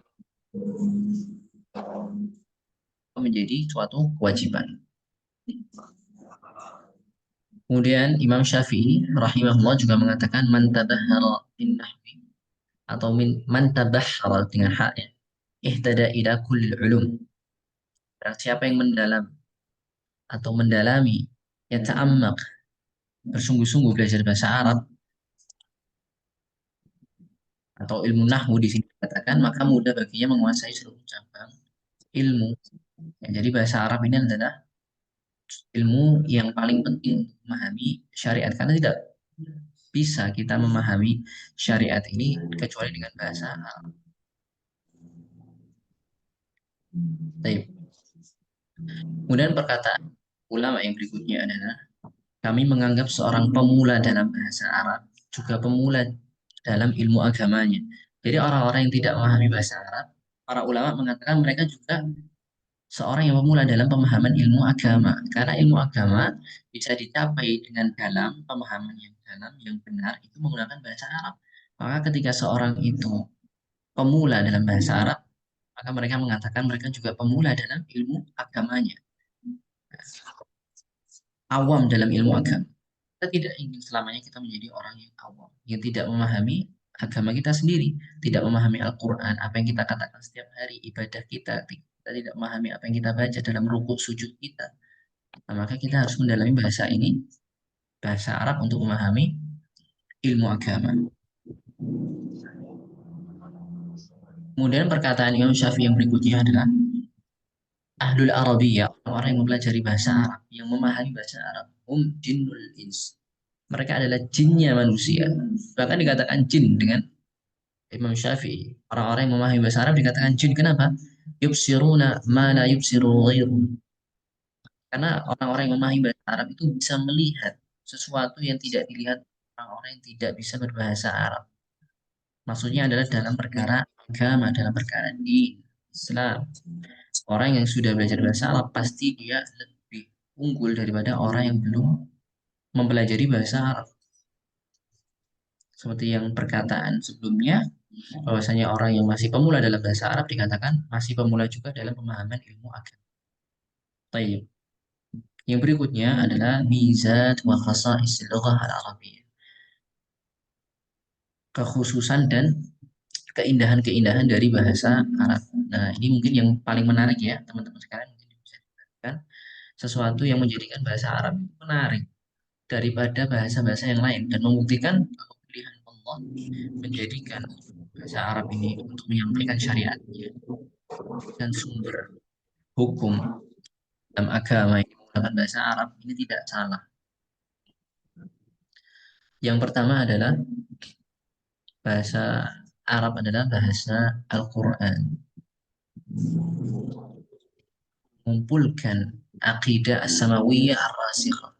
menjadi suatu kewajiban. Kemudian Imam Syafi'i rahimahullah juga mengatakan man tabahhara bin nahwi atau man tabahhara dengan haknya ihtada ila kullil ulum. Barang siapa yang mendalam atau mendalami yang ta'ammaq bersungguh-sungguh belajar bahasa Arab atau ilmu nahwu di sini dikatakan maka mudah baginya menguasai seluruh cabang ilmu. Jadi bahasa Arab ini adalah ilmu yang paling penting untuk memahami syariat karena tidak bisa kita memahami syariat ini kecuali dengan bahasa Arab. Baik. Kemudian perkataan ulama yang berikutnya adalah kami menganggap seorang pemula dalam bahasa Arab juga pemula dalam ilmu agamanya. Jadi orang-orang yang tidak memahami bahasa Arab, para ulama mengatakan mereka juga seorang yang pemula dalam pemahaman ilmu agama. Karena ilmu agama bisa dicapai dengan dalam pemahaman yang dalam, yang benar, itu menggunakan bahasa Arab. Maka ketika seorang itu pemula dalam bahasa Arab, maka mereka mengatakan mereka juga pemula dalam ilmu agamanya. Awam dalam ilmu agama. Kita tidak ingin selamanya kita menjadi orang yang awam, yang tidak memahami agama kita sendiri, tidak memahami Al-Quran, apa yang kita katakan setiap hari, ibadah kita tidak memahami apa yang kita baca dalam rukuk sujud kita. Nah, maka kita harus mendalami bahasa ini, bahasa Arab untuk memahami ilmu agama. Kemudian perkataan Imam Syafi'i yang berikutnya adalah Ahlul Arabiyah, orang yang mempelajari bahasa Arab, yang memahami bahasa Arab, jinnul ins. Mereka adalah jinnya manusia. Bahkan dikatakan jin dengan Imam Syafi'i. Orang-orang yang memahami bahasa Arab dikatakan jin. Kenapa? Yubsiruna ma la yubsiru ghairuhum. Karena orang-orang yang memahami bahasa Arab itu bisa melihat sesuatu yang tidak dilihat orang-orang yang tidak bisa berbahasa Arab. Maksudnya adalah dalam perkara agama, dalam perkara di Islam. Orang yang sudah belajar bahasa Arab pasti dia lebih unggul daripada orang yang belum mempelajari bahasa Arab. Seperti yang perkataan sebelumnya, bahwasanya orang yang masih pemula dalam bahasa Arab dikatakan masih pemula juga dalam pemahaman ilmu agama. Baik. Yang berikutnya adalah mizat wa khasa'is lughah al-arabiyyah. Kekhususan dan keindahan-keindahan dari bahasa Arab. Nah, ini mungkin yang paling menarik ya, teman-teman sekalian mungkin bisa dikatakan sesuatu yang menjadikan bahasa Arab itu menarik daripada bahasa-bahasa yang lain dan membuktikan bahwa pilihan Allah menjadikan bahasa Arab ini untuk menyampaikan syariatnya dan sumber hukum dalam agama yang menggunakan bahasa Arab ini tidak salah. Yang pertama adalah bahasa Arab adalah bahasa Al-Quran, mengumpulkan akidah as-samawiyah ar-rasikhah,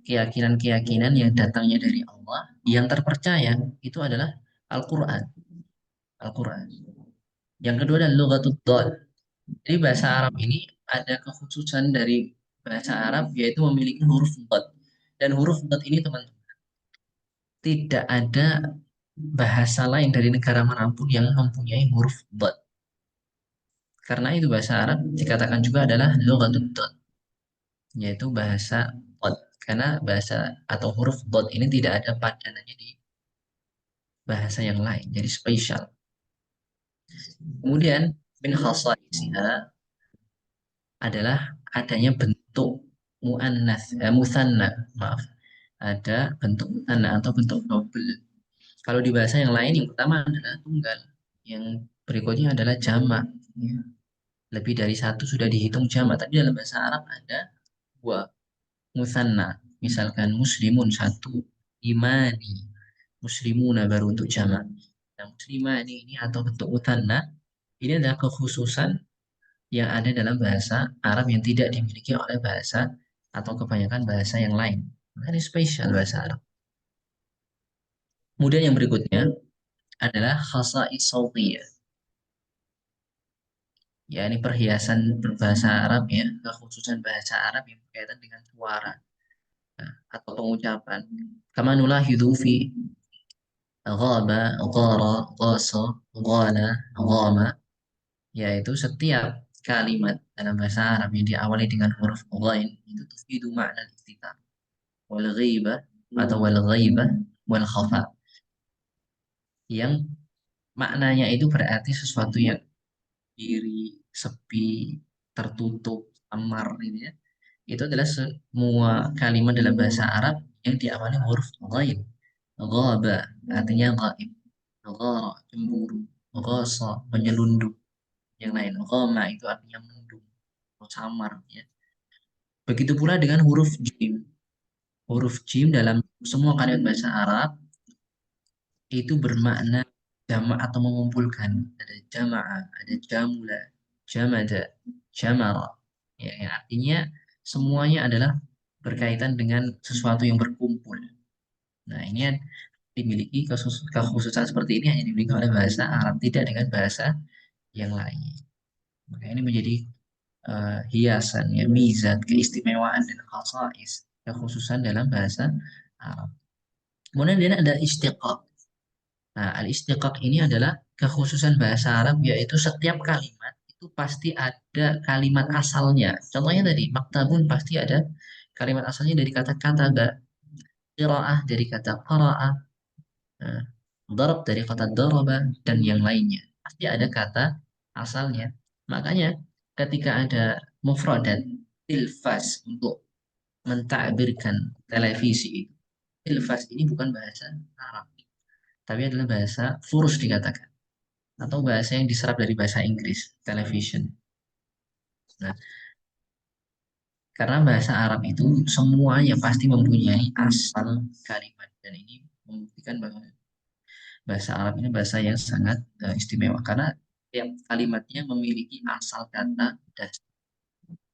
keyakinan-keyakinan yang datangnya dari Allah yang terpercaya itu adalah Al-Quran. Al-Quran. Yang kedua adalah lughatud dal. Jadi bahasa Arab ini ada kekhususan dari bahasa Arab yaitu memiliki huruf dad. Dan huruf dad ini teman-teman tidak ada bahasa lain dari negara manapun yang mempunyai huruf dad. Karena itu bahasa Arab dikatakan juga adalah lughatud dad, yaitu bahasa dad. Karena bahasa atau huruf dad ini tidak ada padanannya di bahasa yang lain, jadi spesial. Kemudian min khasaisiha adalah adanya bentuk musanna, maaf. Ada bentuk musanna atau bentuk double. Kalau di bahasa yang lain yang pertama adalah tunggal, yang berikutnya adalah jamak. Ya. Lebih dari satu sudah dihitung jamak, tapi dalam bahasa Arab ada dua musanna. Misalkan muslimun satu, imani, muslimuna baru untuk jamak. Nah, muslimani ini atau bentuk musanna ini adalah kekhususan yang ada dalam bahasa Arab yang tidak dimiliki oleh bahasa atau kebanyakan bahasa yang lain. Ini spesial bahasa Arab. Kemudian yang berikutnya adalah khasa'is sautiyah. Ya, ini perhiasan berbahasa Arab ya, kekhususan bahasa Arab yang berkaitan dengan suara atau pengucapan. Kama nulahidu fi ghaba, ghara, ghasa, ghala, ghama, yaitu setiap kalimat dalam bahasa Arab yang diawali dengan huruf ghain itu tufidu makna istitar wal ghibah atau wal ghaibah wal khafa, yang maknanya itu berarti sesuatu yang diri, sepi, tertutup, amar gitu ya. Itu adalah semua kalimat dalam bahasa Arab yang diawali huruf ghaib. Ghaba artinya ghaib. Ghara cemburu. Ghasa menyelundup. Yang lain. Ghama itu artinya mendung atau samar ya. Begitu pula dengan huruf jim. Huruf jim dalam semua kalimat bahasa Arab itu bermakna jamak atau mengumpulkan. Ada jamaah, ada jamula, jamada, jamara. Ya, yang artinya semuanya adalah berkaitan dengan sesuatu yang berkumpul. Nah, ini yang dimiliki kekhususan seperti ini hanya dimiliki oleh bahasa Arab, tidak dengan bahasa yang lain. Maka ini menjadi hiasan, ya, mizat, keistimewaan dan khasais, kekhususan dalam bahasa Arab. Kemudian ada istiqaq. Nah, al-istiqaq ini adalah kekhususan bahasa Arab, yaitu setiap kalimat itu pasti ada kalimat asalnya. Contohnya tadi, maktabun pasti ada kalimat asalnya dari kata kataba, qiraah dari kata qara'ah, nah, darab dari kata daraba, dan yang lainnya. Pasti ada kata asalnya. Makanya ketika ada mufradat, tilfas untuk mentakbirkan televisi, tilfas ini bukan bahasa Arab, tapi adalah bahasa Furs dikatakan, atau bahasa yang diserap dari bahasa Inggris, television. Nah, karena bahasa Arab itu semuanya pasti mempunyai asal kalimat dan ini membuktikan bahwa Bahasa Arab ini bahasa yang sangat istimewa karena tiap kalimatnya memiliki asal kata dan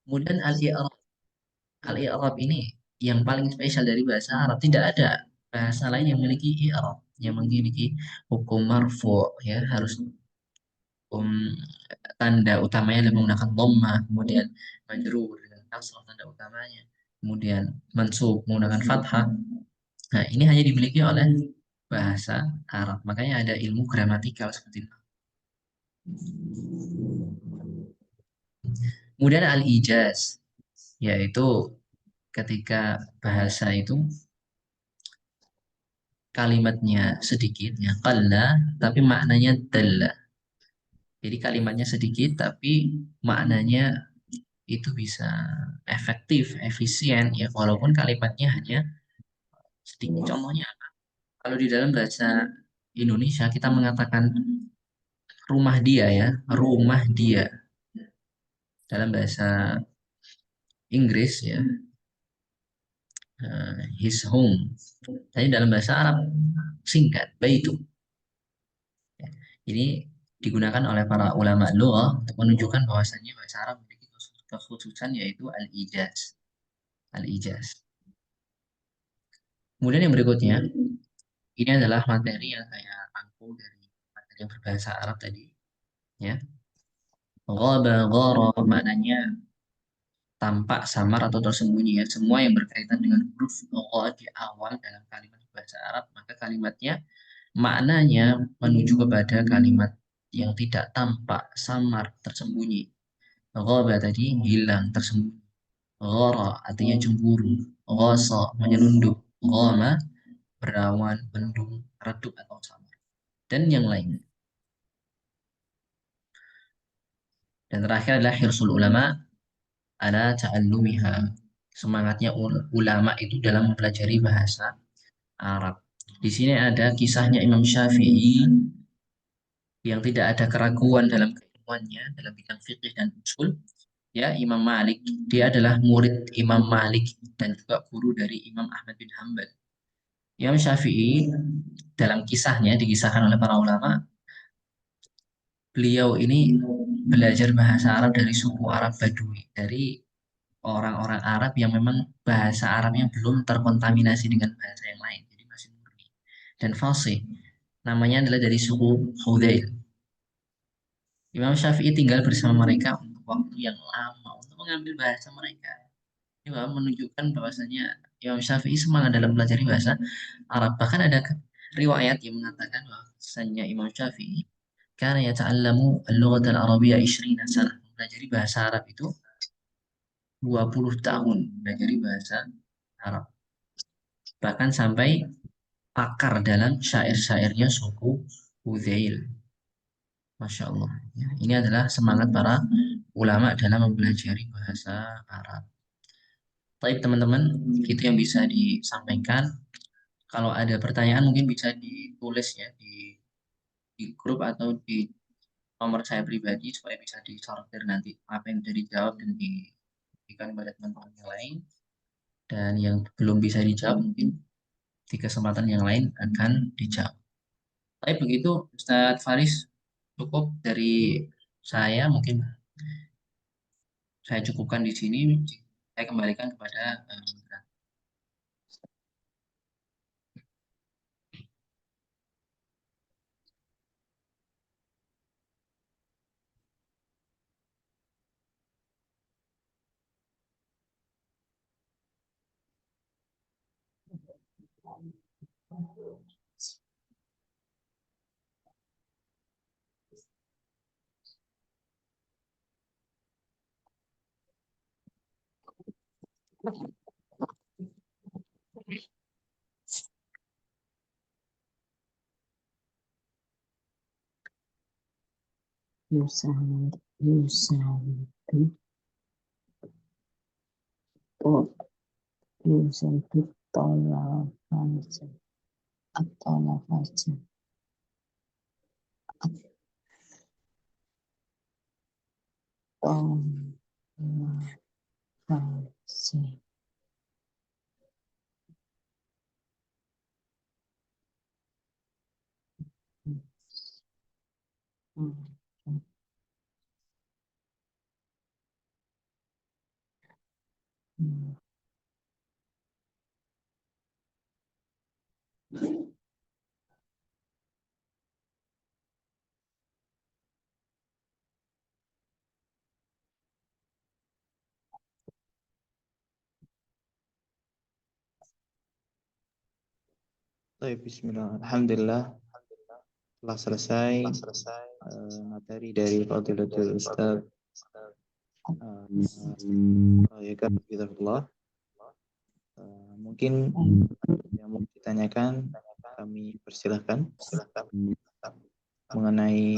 kemudian al-i'rab ini yang paling spesial dari bahasa Arab. Tidak ada bahasa lain yang memiliki i'rab, yang memiliki hukum marfu, ya harus hukum tanda utamanya adalah menggunakan dhammah, kemudian majrur dengan kasrah tanda utamanya, kemudian mansub menggunakan fathah. Nah, ini hanya dimiliki oleh bahasa Arab. Makanya ada ilmu gramatikal seperti itu. Kemudian al-ijaz, yaitu ketika bahasa itu kalimatnya sedikit, ya qalla, tapi maknanya dalla. Jadi kalimatnya sedikit, tapi maknanya itu bisa efektif, efisien, ya walaupun kalimatnya hanya sedikit. Contohnya, kalau di dalam bahasa Indonesia kita mengatakan rumah dia, ya, rumah dia. Dalam bahasa Inggris, ya, his home. Tapi dalam bahasa Arab singkat, baitu. Ini digunakan oleh para ulama lughah untuk menunjukkan bahwasannya bahasa Arab memiliki kekhususan yaitu al-ijaz. Al-ijaz. Kemudian yang berikutnya, ini adalah materi yang saya rangkum dari materi yang berbahasa Arab tadi, ya. Ghaba, ghara, maknanya tampak, samar atau tersembunyi, ya. Semua yang berkaitan dengan huruf gha di awal dalam kalimat bahasa Arab, maka kalimatnya maknanya menuju kepada kalimat yang tidak tampak, samar, tersembunyi. Ghaba tadi hilang, tersembunyi. Ghara artinya cemburu. Ghasa menyelundup. Ghama berawan, mendung, redup atau samar. Dan yang lainnya. Dan terakhir adalah hirsul ulama ala ta'allumiha. Semangatnya ulama itu dalam mempelajari bahasa Arab. Di sini ada kisahnya Imam Syafi'i yang tidak ada keraguan dalam keilmuannya dalam bidang fikih dan usul. Ya, Imam Malik, dia adalah murid Imam Malik dan juga guru dari Imam Ahmad bin Hambal. Imam Syafi'i dalam kisahnya dikisahkan oleh para ulama, beliau ini belajar bahasa Arab dari suku Arab Badui, dari orang-orang Arab yang memang bahasa Arabnya belum terkontaminasi dengan bahasa yang lain, jadi masih murni dan fasih. Namanya adalah dari suku Hudzail. Imam Syafi'i tinggal bersama mereka untuk waktu yang lama untuk mengambil bahasa mereka. Ini menunjukkan bahwasanya Imam Syafi'i semangat dalam belajar bahasa Arab. Bahkan ada riwayat yang mengatakan bahwasanya Imam Syafi'i karena yata'allamu al-lughat al-arabiyyah 20 sana. Mempelajari bahasa Arab itu 20 tahun mempelajari bahasa Arab. Bahkan sampai pakar dalam syair-syairnya suku Hudzail. Masya Allah. Ya, ini adalah semangat para ulama dalam mempelajari bahasa Arab. Baik teman-teman, itu yang bisa disampaikan. Kalau ada pertanyaan mungkin bisa ditulis ya di grup atau di nomor saya pribadi supaya bisa disortir nanti apa yang sudah dijawab dan diberikan kepada teman-teman yang lain. Dan yang belum bisa dijawab mungkin di kesempatan yang lain akan dijawab. Tapi begitu Ustadz Faris, cukup dari saya, mungkin saya cukupkan di sini. Saya kembalikan kepada يساعد يساعد يساعد الطلبة الطلبة الطلبة Baik, bismillah. Alhamdulillah telah selesai materi dari Fadilatul Ustaz Rayaka Hafizahullah. Mungkin yang mau ditanyakan kami persilahkan mengenai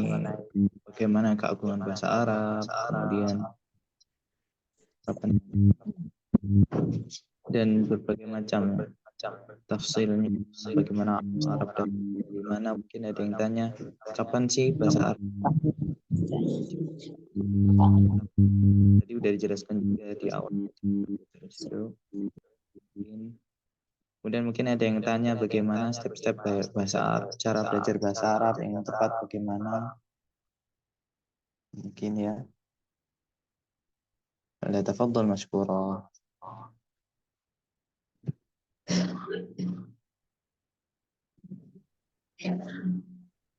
bagaimana keagungan bahasa Arab, kemudian dan berbagai macam tafsirnya, bagaimana Arab dan bagaimana. Mungkin ada yang tanya kapan sih bahasa Arab. Tadi udah dijelaskan juga di awal. Kemudian mungkin ada yang tanya bagaimana step-step bahasa Arab, cara belajar bahasa Arab yang tepat bagaimana. Mungkin ya. Tafadhal mashkura.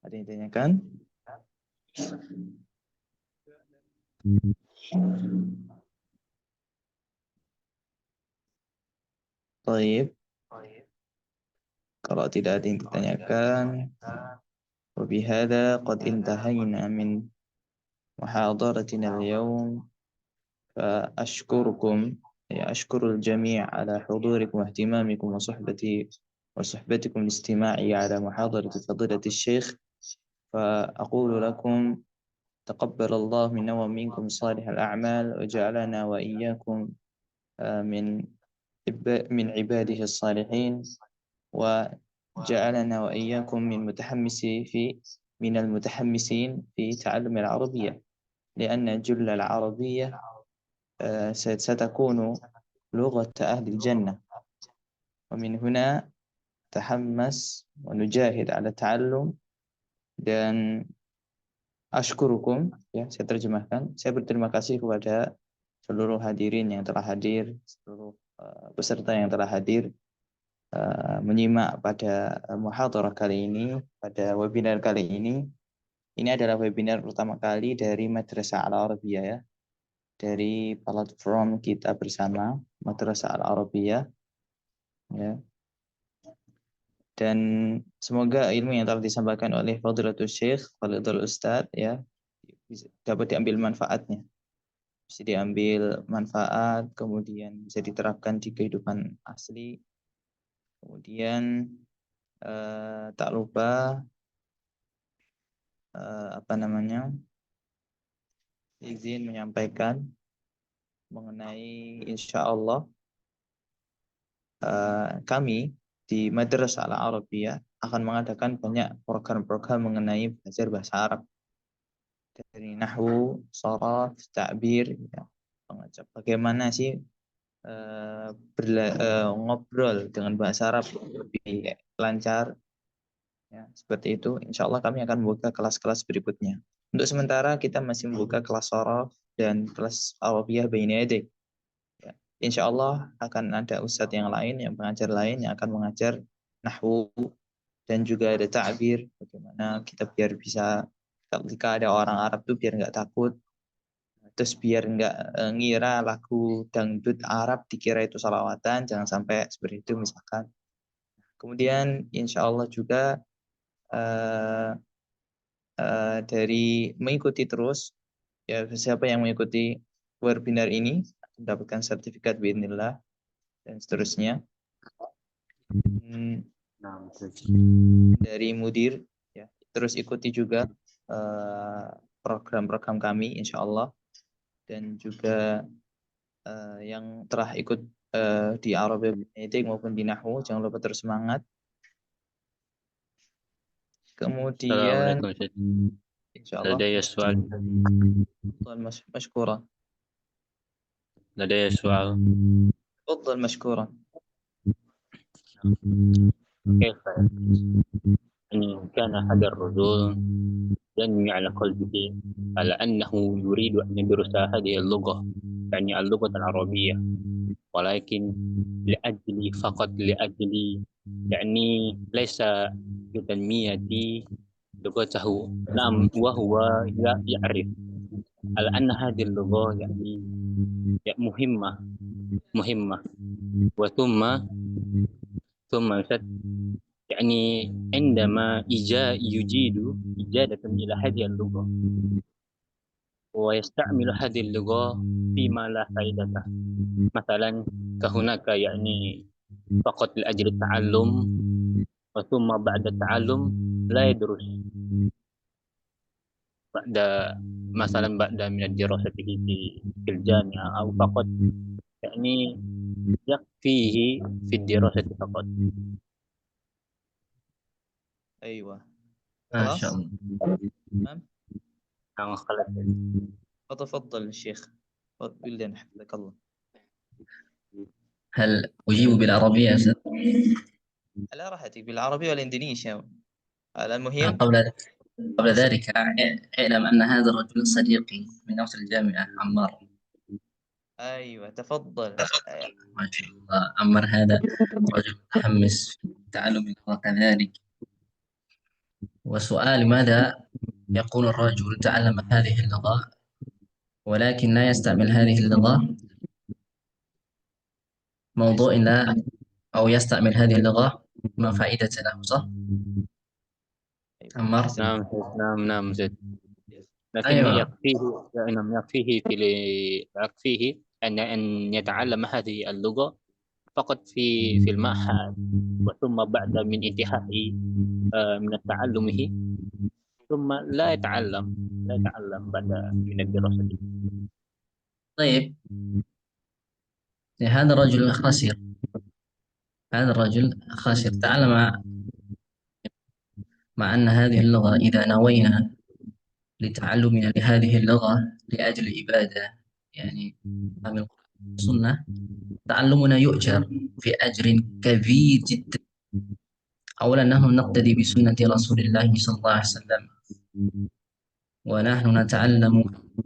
Ada yang tanyakan? Baik. Kalau tidak ada yang ditanyakan, وبهذا قد انتهينا من محاضرتنا اليوم فأشكركم أشكر الجميع على حضوركم واهتمامكم وصحبتكم لاستماعي على محاضرة فضيلة الشيخ فأقول لكم تقبل الله منا ومنكم صالح الأعمال وجعلنا وإياكم من عباده الصالحين وجعلنا وإياكم من المتحمسين في تعلم العربية لأن جل العربية ستكون لغة أهل الجنة ومن هنا تحمس ونجاهد على التعلم dan ashkurukum ya saya terjemahkan, saya berterima kasih kepada seluruh hadirin yang telah hadir, seluruh peserta yang telah hadir menyimak pada muhadharah kali ini, pada webinar kali ini. Ini adalah webinar pertama kali dari Madrasah Al-Arabiyah ya, dari platform kita bersama Madrasah Al-Arabiyah ya. Dan semoga ilmu yang telah disampaikan oleh Fadilatul Syekh, Fadilatul Ustadz ya, dapat diambil manfaatnya. Bisa diambil manfaat, kemudian bisa diterapkan di kehidupan asli. Kemudian tak lupa izin menyampaikan mengenai insya Allah kami di Madrasah Al-Arabiyah akan mengadakan banyak program-program mengenai belajar bahasa Arab dari nahwu, sharaf, ta'bir ya. Bagaimana sih ngobrol dengan bahasa Arab lebih lancar ya, seperti itu. Insya Allah kami akan membuka kelas-kelas berikutnya. Untuk sementara kita masih membuka kelas sharaf dan kelas Arabiyah Baina Yadik. Ya. Insya Allah akan ada ustadz yang lain, yang pengajar lain yang akan mengajar nahwu dan juga ada ta'bir, bagaimana kita biar bisa ketika ada orang Arab tuh biar nggak takut, terus biar nggak ngira lagu dangdut Arab dikira itu salawatan, jangan sampai seperti itu misalkan. Kemudian insya Allah juga dari mengikuti terus ya, siapa yang mengikuti webinar ini mendapatkan sertifikat biidznillah dan seterusnya. Dari mudir ya, terus ikuti juga program-program kami insya Allah, dan juga yang telah ikut di Arabia Benedik maupun di Nahwu, jangan lupa terus semangat. Kemudian insya Allah لدي سؤال مشكورا. لدي سؤال تفضل مشكورا. كيف يعني كان هذا الرجل ينمي على قلبه على أنه يريد أن يدرس هذه اللغة، يعني اللغة العربية، ولكن لأجل فقط لأجل، يعني ليس لتنمية لغته. نعم، وهو يعرف على أن هذه اللغة يعني مهمة مهمة. وثم يعني عندما يجيد إجادة إلى هذه اللغة ويستعمل هذه اللغة فيما لا فائدة، مثلا كهناك يعني فقط لأجل التعلم، وثم بعد التعلم لا يدرس، بعد مثلا بعد من الدراسة في الجامعة، أو فقط يعني يكفيه في الدراسة فقط. أيوة. ما شاء خلاص. الله. تمام. نعم، خلاص. فتفضل الشيخ، قل لنا حفظك الله. هل أجيب بالعربية يا أستاذ؟ على راحتك، بالعربية والإندونيسيا، على المهم. قبل ذلك اعلم أن هذا الرجل صديقي من نفس الجامعة، عمار. أيوة تفضل. ما شاء الله، عمار هذا رجل متحمس في تعلم اللغة كذلك. وسؤال: ماذا يقول الرجل تعلم هذه اللغة ولكن لا يستعمل هذه اللغة؟ موضوع لا، أو يستعمل هذه اللغة ما فائدة له، صح؟ أيوة. عمار. أحسن. نعم، نعم، نعم، زد. لكن أيوة. يكفيه أن يتعلم هذه اللغة فقط في المعهد، وثم بعد من انتهاء من تعلمه، ثم لا يتعلم بعد من الدراسة. طيب، هذا الرجل خاسر. هذا الرجل خاسر تعلم، مع أن هذه اللغة إذا نوينا لتعلمنا لهذه اللغة لأجل العبادة، يعني فهم القرآن والسنة، تعلمنا يؤجر في أجر كبير جدا. أولا نحن نقتدي بسنة رسول الله صلى الله عليه وسلم، ونحن نتعلم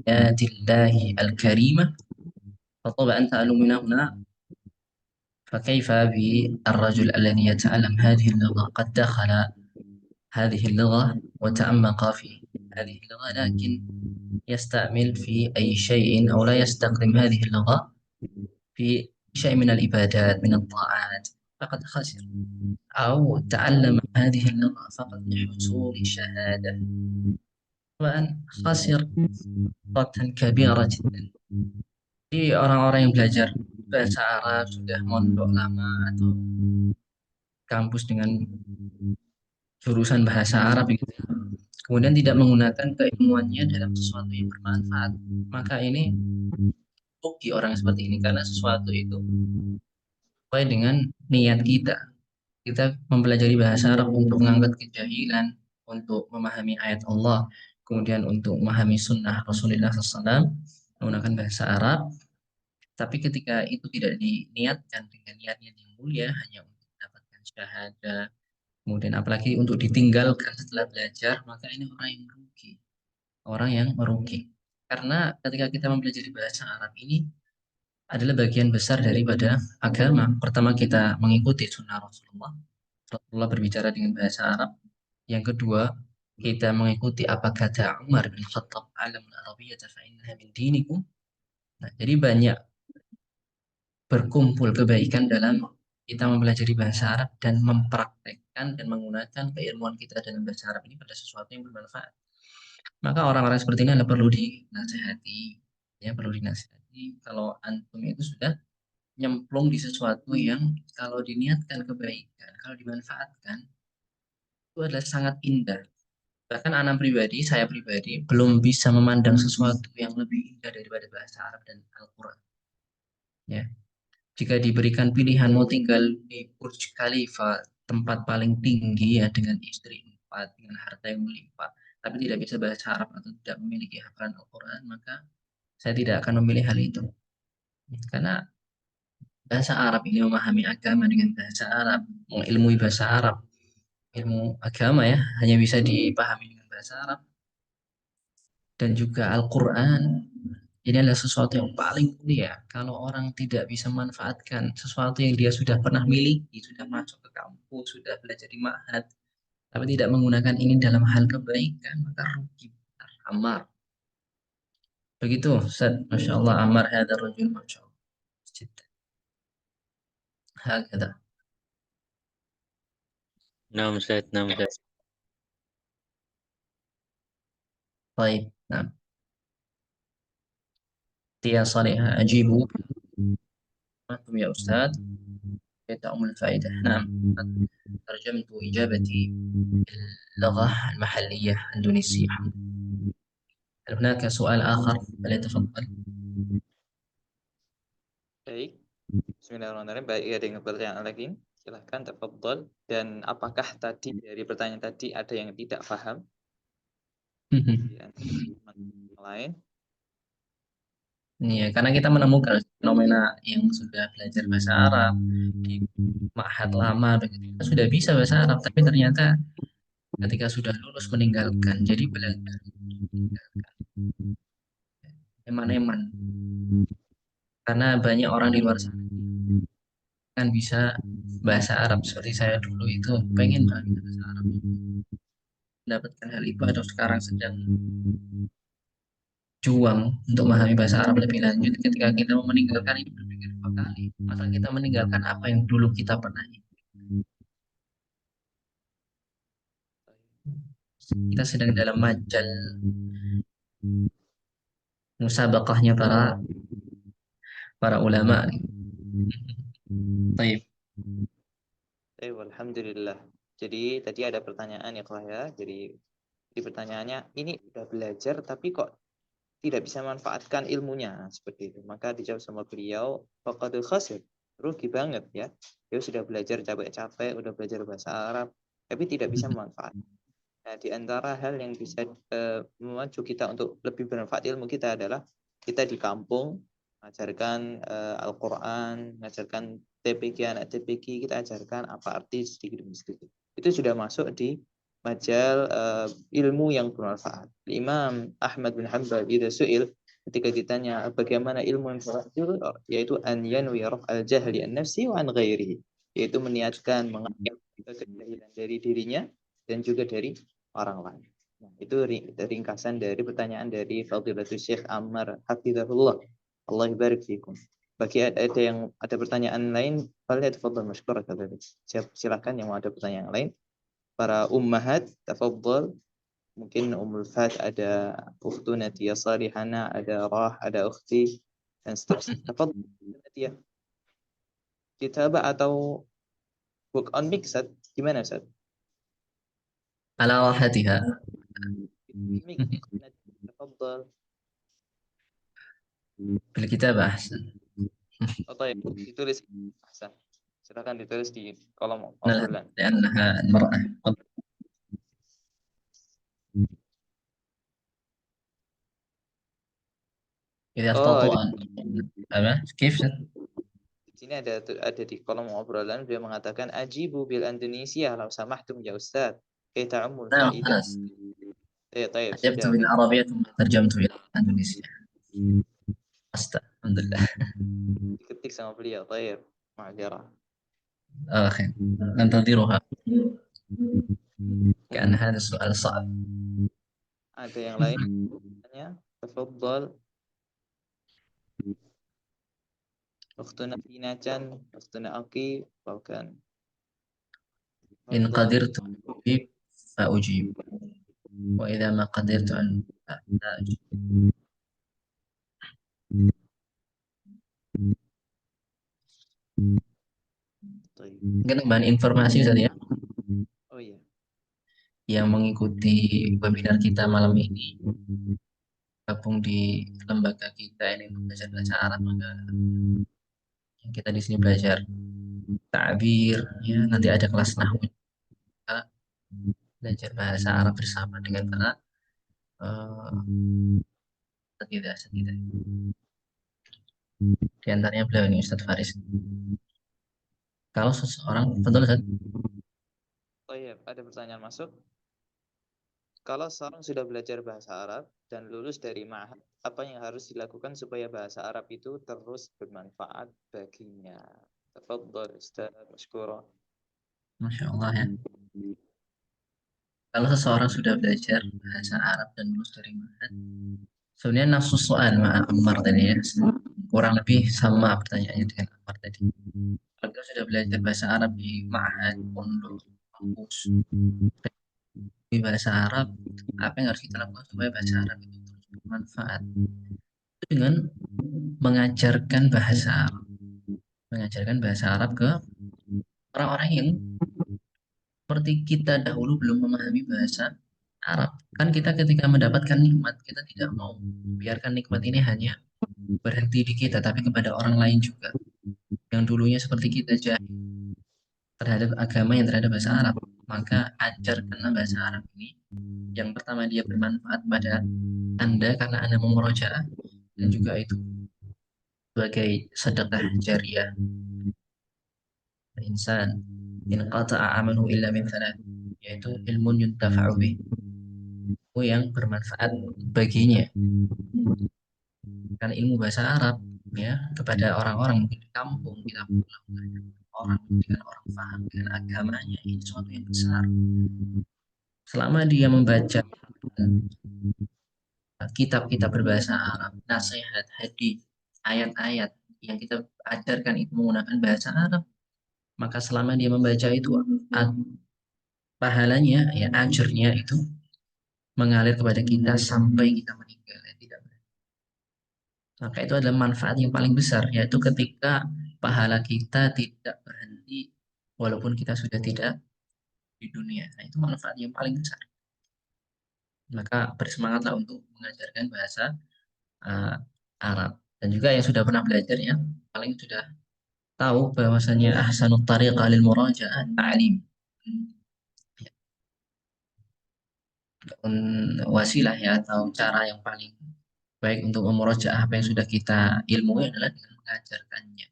آيات الله الكريمة، فطبعا تعلمنا هنا. فكيف بالرجل الذي يتعلم هذه اللغة، قد دخل هذه اللغة وتعمق في هذه اللغة، لكن يستعمل في أي شيء أو لا يستخدم هذه اللغة في شيء من العبادات من الطاعات، فقد خسر. أو تعلم هذه اللغة فقط لحصول شهادة، طبعا خسر خسارة كبيرة جدا. Di orang-orang yang belajar bahasa Arab sudah mondok lama atau kampus dengan jurusan bahasa Arab gitu, kemudian tidak menggunakan keilmuannya dalam sesuatu yang bermanfaat, maka ini rugi orang seperti ini, karena sesuatu itu sesuai dengan niat kita. Kita mempelajari bahasa Arab untuk mengangkat kejahilan, untuk memahami ayat Allah, kemudian untuk memahami sunnah Rasulullah SAW menggunakan bahasa Arab. Tapi ketika itu tidak diniatkan dengan niat-niat yang mulia, hanya untuk mendapatkan syahadah, kemudian apalagi untuk ditinggalkan setelah belajar, maka ini orang yang merugi. Orang yang merugi. Karena ketika kita mempelajari bahasa Arab ini adalah bagian besar daripada agama. Pertama, kita mengikuti sunnah Rasulullah. Rasulullah berbicara dengan bahasa Arab. Yang kedua, kita mengikuti apa kata Umar bin Khattab, alamul arabiyyata fa innaha min dinikum. Nah, jadi banyak berkumpul kebaikan dalam kita mempelajari bahasa Arab dan mempraktekkan dan menggunakan keilmuan kita dalam bahasa Arab ini pada sesuatu yang bermanfaat. Maka orang-orang seperti ini adalah perlu dinasihati, ya perlu dinasihati. Kalau antum itu sudah nyemplung di sesuatu yang kalau diniatkan kebaikan, kalau dimanfaatkan, itu adalah sangat indah. Bahkan saya pribadi belum bisa memandang sesuatu yang lebih indah daripada bahasa Arab dan Al-Quran. Ya. Jika diberikan pilihan mau tinggal di Burj Khalifa, tempat paling tinggi ya, dengan istri 4, dengan harta yang melimpah, tapi tidak bisa bahasa Arab atau tidak memiliki hafalan Al-Quran, maka saya tidak akan memilih hal itu. Karena bahasa Arab ini, memahami agama dengan bahasa Arab, mengilmui bahasa Arab, ilmu agama ya, hanya bisa dipahami dengan bahasa Arab. Dan juga Al-Quran ini adalah sesuatu yang paling mulia. Kalau orang tidak bisa memanfaatkan sesuatu yang dia sudah pernah miliki, sudah masuk ke kampus, sudah belajar di ma'had, tapi tidak menggunakan ini dalam hal kebaikan, maka rugi besar. Ammar. Begitu, Ustaz. Masya Allah, Ammar hadar rajul, Masya Allah. Jiddan. Hakada. نعم أستاذ نعم أستاذ. طيب، نعم. يا صالحة أجيبوا أنتم يا أستاذ يتأمل الفائدة. نعم، ترجمت إجابتي باللغة المحلية الإندونيسية. هل هناك سؤال آخر؟ فليتفضل. Baik, Bismillahirrahmanirrahim. Baik, ada yang pertanyaan lagi? Silahkan, tafadhol. Dan apakah tadi dari pertanyaan tadi ada yang tidak paham? Di antara teman-teman lain? Ya, karena kita menemukan fenomena yang sudah belajar bahasa Arab di ma'had lama, begitu, kita sudah bisa bahasa Arab, tapi ternyata ketika sudah lulus meninggalkan, jadi belajar eman-eman. Karena banyak orang di luar sana kan bisa bahasa Arab, seperti saya dulu itu pengen banget bahasa Arab, mendapatkan hal itu, atau sekarang sedang juang untuk memahami bahasa Arab lebih lanjut. Ketika kita mau meninggalkan ini, berpikir dua kali, masa kita meninggalkan apa yang dulu kita pernah. Kita sedang dalam majal musabaqahnya para ulama. Baik. Alhamdulillah. Jadi tadi ada pertanyaan ya, Klah, ya. Jadi di pertanyaannya, ini udah belajar tapi kok tidak bisa manfaatkan ilmunya, seperti itu. Maka dijawab sama beliau, faqad khasir, rugi banget ya. Dia sudah belajar capek-capek, udah belajar bahasa Arab, tapi tidak bisa memanfaatkan. Nah, di antara hal yang bisa memacu kita untuk lebih bermanfaat ilmu kita adalah kita di kampung mengajarkan Al-Quran, mengajarkan TPQ, anak TPQ, kita ajarkan apa arti sedikit demi sedikit. Itu sudah masuk di majal ilmu yang bermanfaat. Imam Ahmad bin Hanbal idza su'il, ketika ditanya bagaimana ilmu yang bermanfaat, yaitu an yanwi raf al-jahli an nafsi wa an ghairihi, yaitu meniatkan mengangkat kejahilan dari dirinya dan juga dari orang lain. Nah, itu ringkasan dari pertanyaan dari Fadilatul Syekh Ammar Hafizahullah. Allah barik fikum. Bagi ada pertanyaan lain, falyatafadhal mashkura kadzalik. Silakan yang mau ada pertanyaan lain. Para ummahat, tafadhal. Mungkin Ummul Fat, ada Ukhtuna Tia Salihana, ada Rah, ada Ukhti, dan seterusnya. Tafadhal Tia. Kitabah atau book on mixed, gimana Ustaz? على راحتها. تفضل. بالكتابة أحسن. Oh, baik, ditulis. Ahsan. Silakan ditulis di kolom لا، obrolan. لأنها المرأة. إذا Oh, اختطوا أن كيف؟ di sini ada di kolom obrolan dia mengatakan ajibu bil Indonesia lau samahtum ya Ustaz. Kita umul نعم، faidah. خلاص. طيب أجبت sudah. بالعربية ثم ترجمت إلى الإندونيسية. الحمد لله. Diketik sama beliau. طيب. Ma'adzirah. خير، ننتظرها. كأن هذا السؤال صعب. Ada yang lain? Tanya. Tafadhal. Ukhtuna Finacan, Ukhtuna Aki, bahkan. إن قدرت أن أجيب فأجيب، وإذا ما قدرت أن لا أجيب. Mungkin tambahan informasi saja ya, Oh iya. yang mengikuti webinar kita malam ini gabung di lembaga kita ini untuk belajar bahasa Arab, maka kita di sini belajar ta'bir ya, nanti ada kelas nahwu, kita belajar bahasa Arab bersama dengan para setidak di antaranya beliau ini Ustadz Faris. Kalau seseorang betul Ustadz? Oh iya, ada ada pertanyaan masuk? Kalau seorang sudah belajar bahasa Arab dan lulus dari ma'had, apa yang harus dilakukan supaya bahasa Arab itu terus bermanfaat baginya? Tafadhal Ustaz, mashkura. Masya Allah ya. Kalau seseorang sudah belajar bahasa Arab dan lulus dari ma'had, sebenarnya nafsu soal Ammar tadi ya, kurang lebih sama pertanyaannya dengan Ammar tadi. Kalau kita sudah belajar bahasa Arab di ma'had, pondok, kampus, di bahasa Arab, apa yang harus kita lakukan supaya bahasa Arab itu terus bermanfaat? Itu dengan mengajarkan bahasa Arab, ke orang-orang yang seperti kita dahulu belum memahami bahasa Arab. Kan kita ketika mendapatkan nikmat, kita tidak mau biarkan nikmat ini hanya berhenti di kita, tapi kepada orang lain juga. Yang dulunya seperti kita jahil terhadap agama yang terhadap bahasa Arab. Maka ajarkanlah bahasa Arab ini. Yang pertama dia bermanfaat pada Anda karena Anda memurojaah, dan juga itu sebagai sedekah jariah. Insan in qata'a amaluhu illa min thalath, yaitu ilmun yuntafa'u bih, ilmu yang bermanfaat baginya. Karena ilmu bahasa Arab ya kepada orang-orang mungkin di kampung kita pulang orang dengan orang paham dengan agamanya, ini sesuatu yang besar. Selama dia membaca kitab-kitab berbahasa Arab, nasihat, hadis, ayat-ayat yang kita ajarkan itu menggunakan bahasa Arab, maka selama dia membaca itu pahalanya ya ajurnya itu mengalir kepada kita sampai kita meninggal ya, tidak. Maka itu adalah manfaat yang paling besar, yaitu ketika pahala kita tidak berhenti walaupun kita sudah tidak di dunia. Nah, itu manfaat yang paling besar. Maka bersemangatlah untuk mengajarkan bahasa uh, Arab. Dan juga yang sudah pernah belajar ya, paling sudah tahu bahwasanya ahsanut tariqah lil murajaah ta'lim. Wasilah ya atau cara yang paling baik untuk memurojaah apa yang sudah kita ilmui adalah dengan mengajarkannya,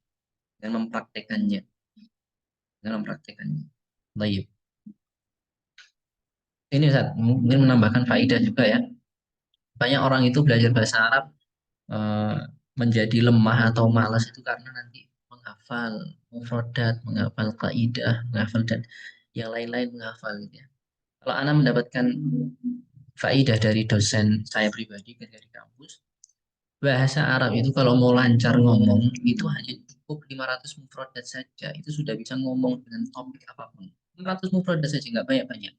dengan mempraktekannya, Baik. Ini Ustaz, mungkin menambahkan faedah juga ya. Banyak orang itu belajar bahasa Arab eh, menjadi lemah atau malas itu karena nanti menghafal mufradat, menghafal kaidah, menghafal dan yang lain-lain menghafal gitu ya. Kalau Anda mendapatkan faedah dari dosen saya pribadi ketika di kampus, bahasa Arab itu kalau mau lancar ngomong itu hanya cukup 500 mufradat saja. Itu sudah bisa ngomong dengan topik apapun. 500 mufradat saja, nggak banyak-banyak.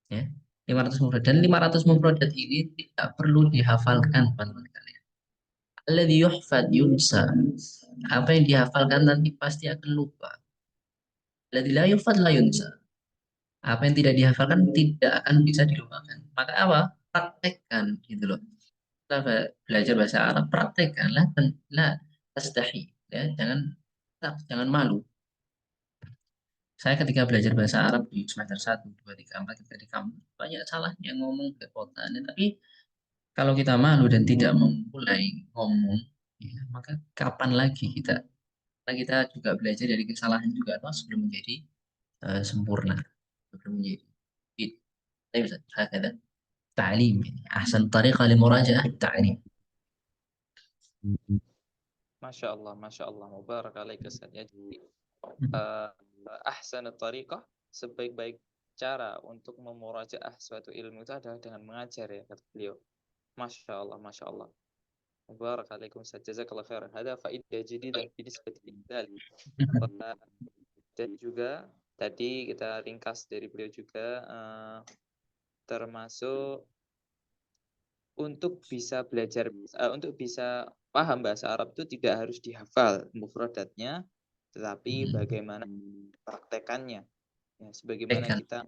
Ya. 500 mufradat. Dan 500 mufradat ini tidak perlu dihafalkan, teman-teman kalian. Alladhi yuhfad yunsa. Apa yang dihafalkan nanti pasti akan lupa. Alladhi la yuhfad la yunsa. Apa yang tidak dihafalkan tidak akan bisa dilupakan. Maka apa? Praktekkan gitu loh. Kita belajar bahasa Arab, praktekkanlah, la tastahi, ya, jangan malu. Saya ketika belajar bahasa Arab di semester 1, 2, 3, 4 ketika di kampus, banyak salahnya ngomong belepotan. Tapi kalau kita malu dan tidak memulai ngomong, ya, maka kapan lagi kita? Karena kita juga belajar dari kesalahan juga, toh sebelum menjadi sempurna, sebelum menjadi fit. Tapi bisa hakada ta'lim, ahsan tariqah li murajaah ta'lim. Masya Allah, mubarak alaika Ustaz. Ya, jadi ahsan tariqah, sebaik-baik cara untuk memurajaah suatu ilmu itu adalah dengan mengajar ya, kata beliau. Masya Allah. Mubarak alaikum Ustaz. Jazakallah khair. Ada faedah jadidah binisbati lidzalik. Dan juga tadi kita ringkas dari beliau juga termasuk untuk bisa belajar untuk bisa paham bahasa Arab itu tidak harus dihafal mufradatnya, tetapi bagaimana praktekannya. Ya, sebagaimana kita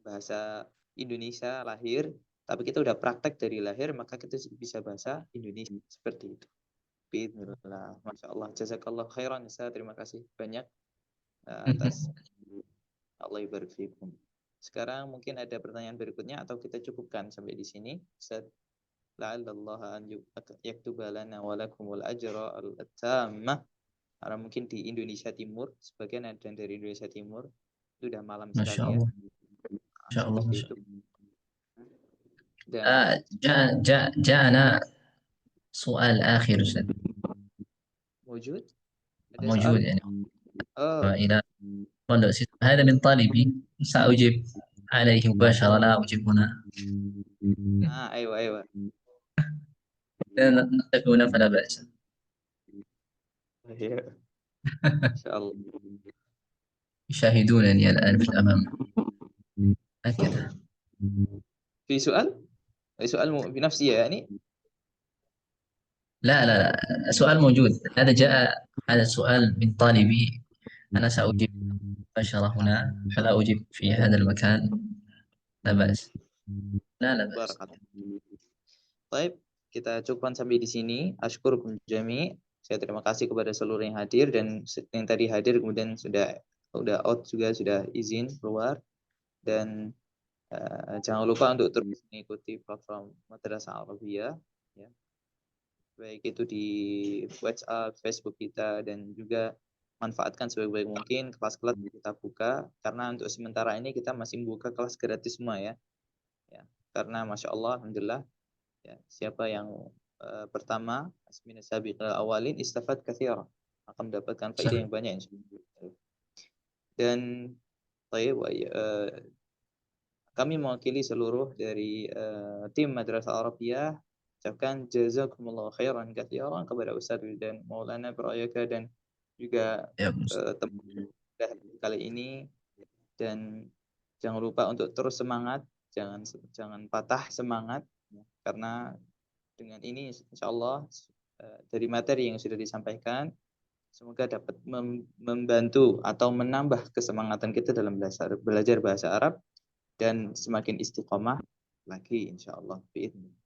bahasa Indonesia lahir, tapi kita udah praktek dari lahir, maka kita bisa bahasa Indonesia seperti itu. Bismillah, masya Allah, jazakallah khairan, Ustaz. Terima kasih banyak atas Allah ibarik fikum. Sekarang mungkin ada pertanyaan berikutnya atau kita cukupkan sampai di sini. Ustaz, la'allallaha an yaktuba lana wa lakumul ajra al-tammah. Karena mungkin di Indonesia Timur, sebagian ada dari Indonesia Timur, itu udah malam Masya sekali ya. Allah. Masya Allah, seperti Masya itu. Allah. Dan جاءنا سؤال آخر أستاذ. wujud ada soal. موجود يعني Oh, إلى هذا من طالبي، سأجيب عليه مباشرة، لا أجيب هنا. ايوه ايوه. نقف هنا فلا بأس. Iya, insya Allah. يشاهدونني الآن في الأمام هكذا. في سؤال؟ سؤال بنفسي يعني. لا لا لا، سؤال موجود. هذا جاء، هذا السؤال من طالبي، أنا سأجيب مباشرة هنا فلا أجيب في هذا المكان، لا بأس. لا لا بأس. Barakallah. Baik, kita cukupkan sampai di sini. Asykurukum jami. Saya terima kasih kepada seluruh yang hadir dan yang tadi hadir kemudian sudah out juga, sudah izin keluar. Dan jangan lupa untuk terus mengikuti platform Madrasah Arabiyah ya. Baik itu di WhatsApp, Facebook kita, dan juga manfaatkan sebaik-baik mungkin kelas-kelas yang kita buka, karena untuk sementara ini kita masih buka kelas gratis semua ya. Karena Masya Allah, Alhamdulillah ya, siapa yang pertama asmin sabiq awalin istafad katsira, akan mendapatkan faedah yang banyak insyaallah. Dan kami mewakili seluruh dari tim Madrasah Arabiyah ucapkan jazakumullah khairan katsiran kepada Ustaz dan Maulana Berayaka dan juga Ya, teman kali ini. Dan jangan lupa untuk terus semangat, jangan patah semangat ya, karena dengan ini insyaallah dari materi yang sudah disampaikan semoga dapat membantu atau menambah kesemangatan kita dalam belajar bahasa Arab dan semakin istiqomah lagi insyaallah باذن.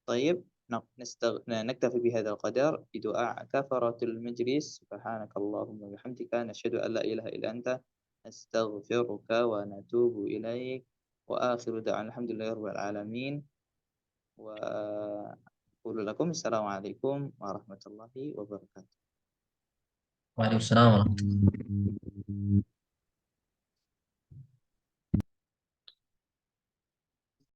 طيب نكتفي بهذا القدر بدعاء كفارة المجلس. سبحانك اللهم وبحمدك نشهد أن لا إله إلا أنت نستغفرك ونتوب إليك وآخر دعوانا الحمد لله رب العالمين وأقول لكم السلام عليكم ورحمة الله وبركاته. وعليكم السلام ورحمة الله.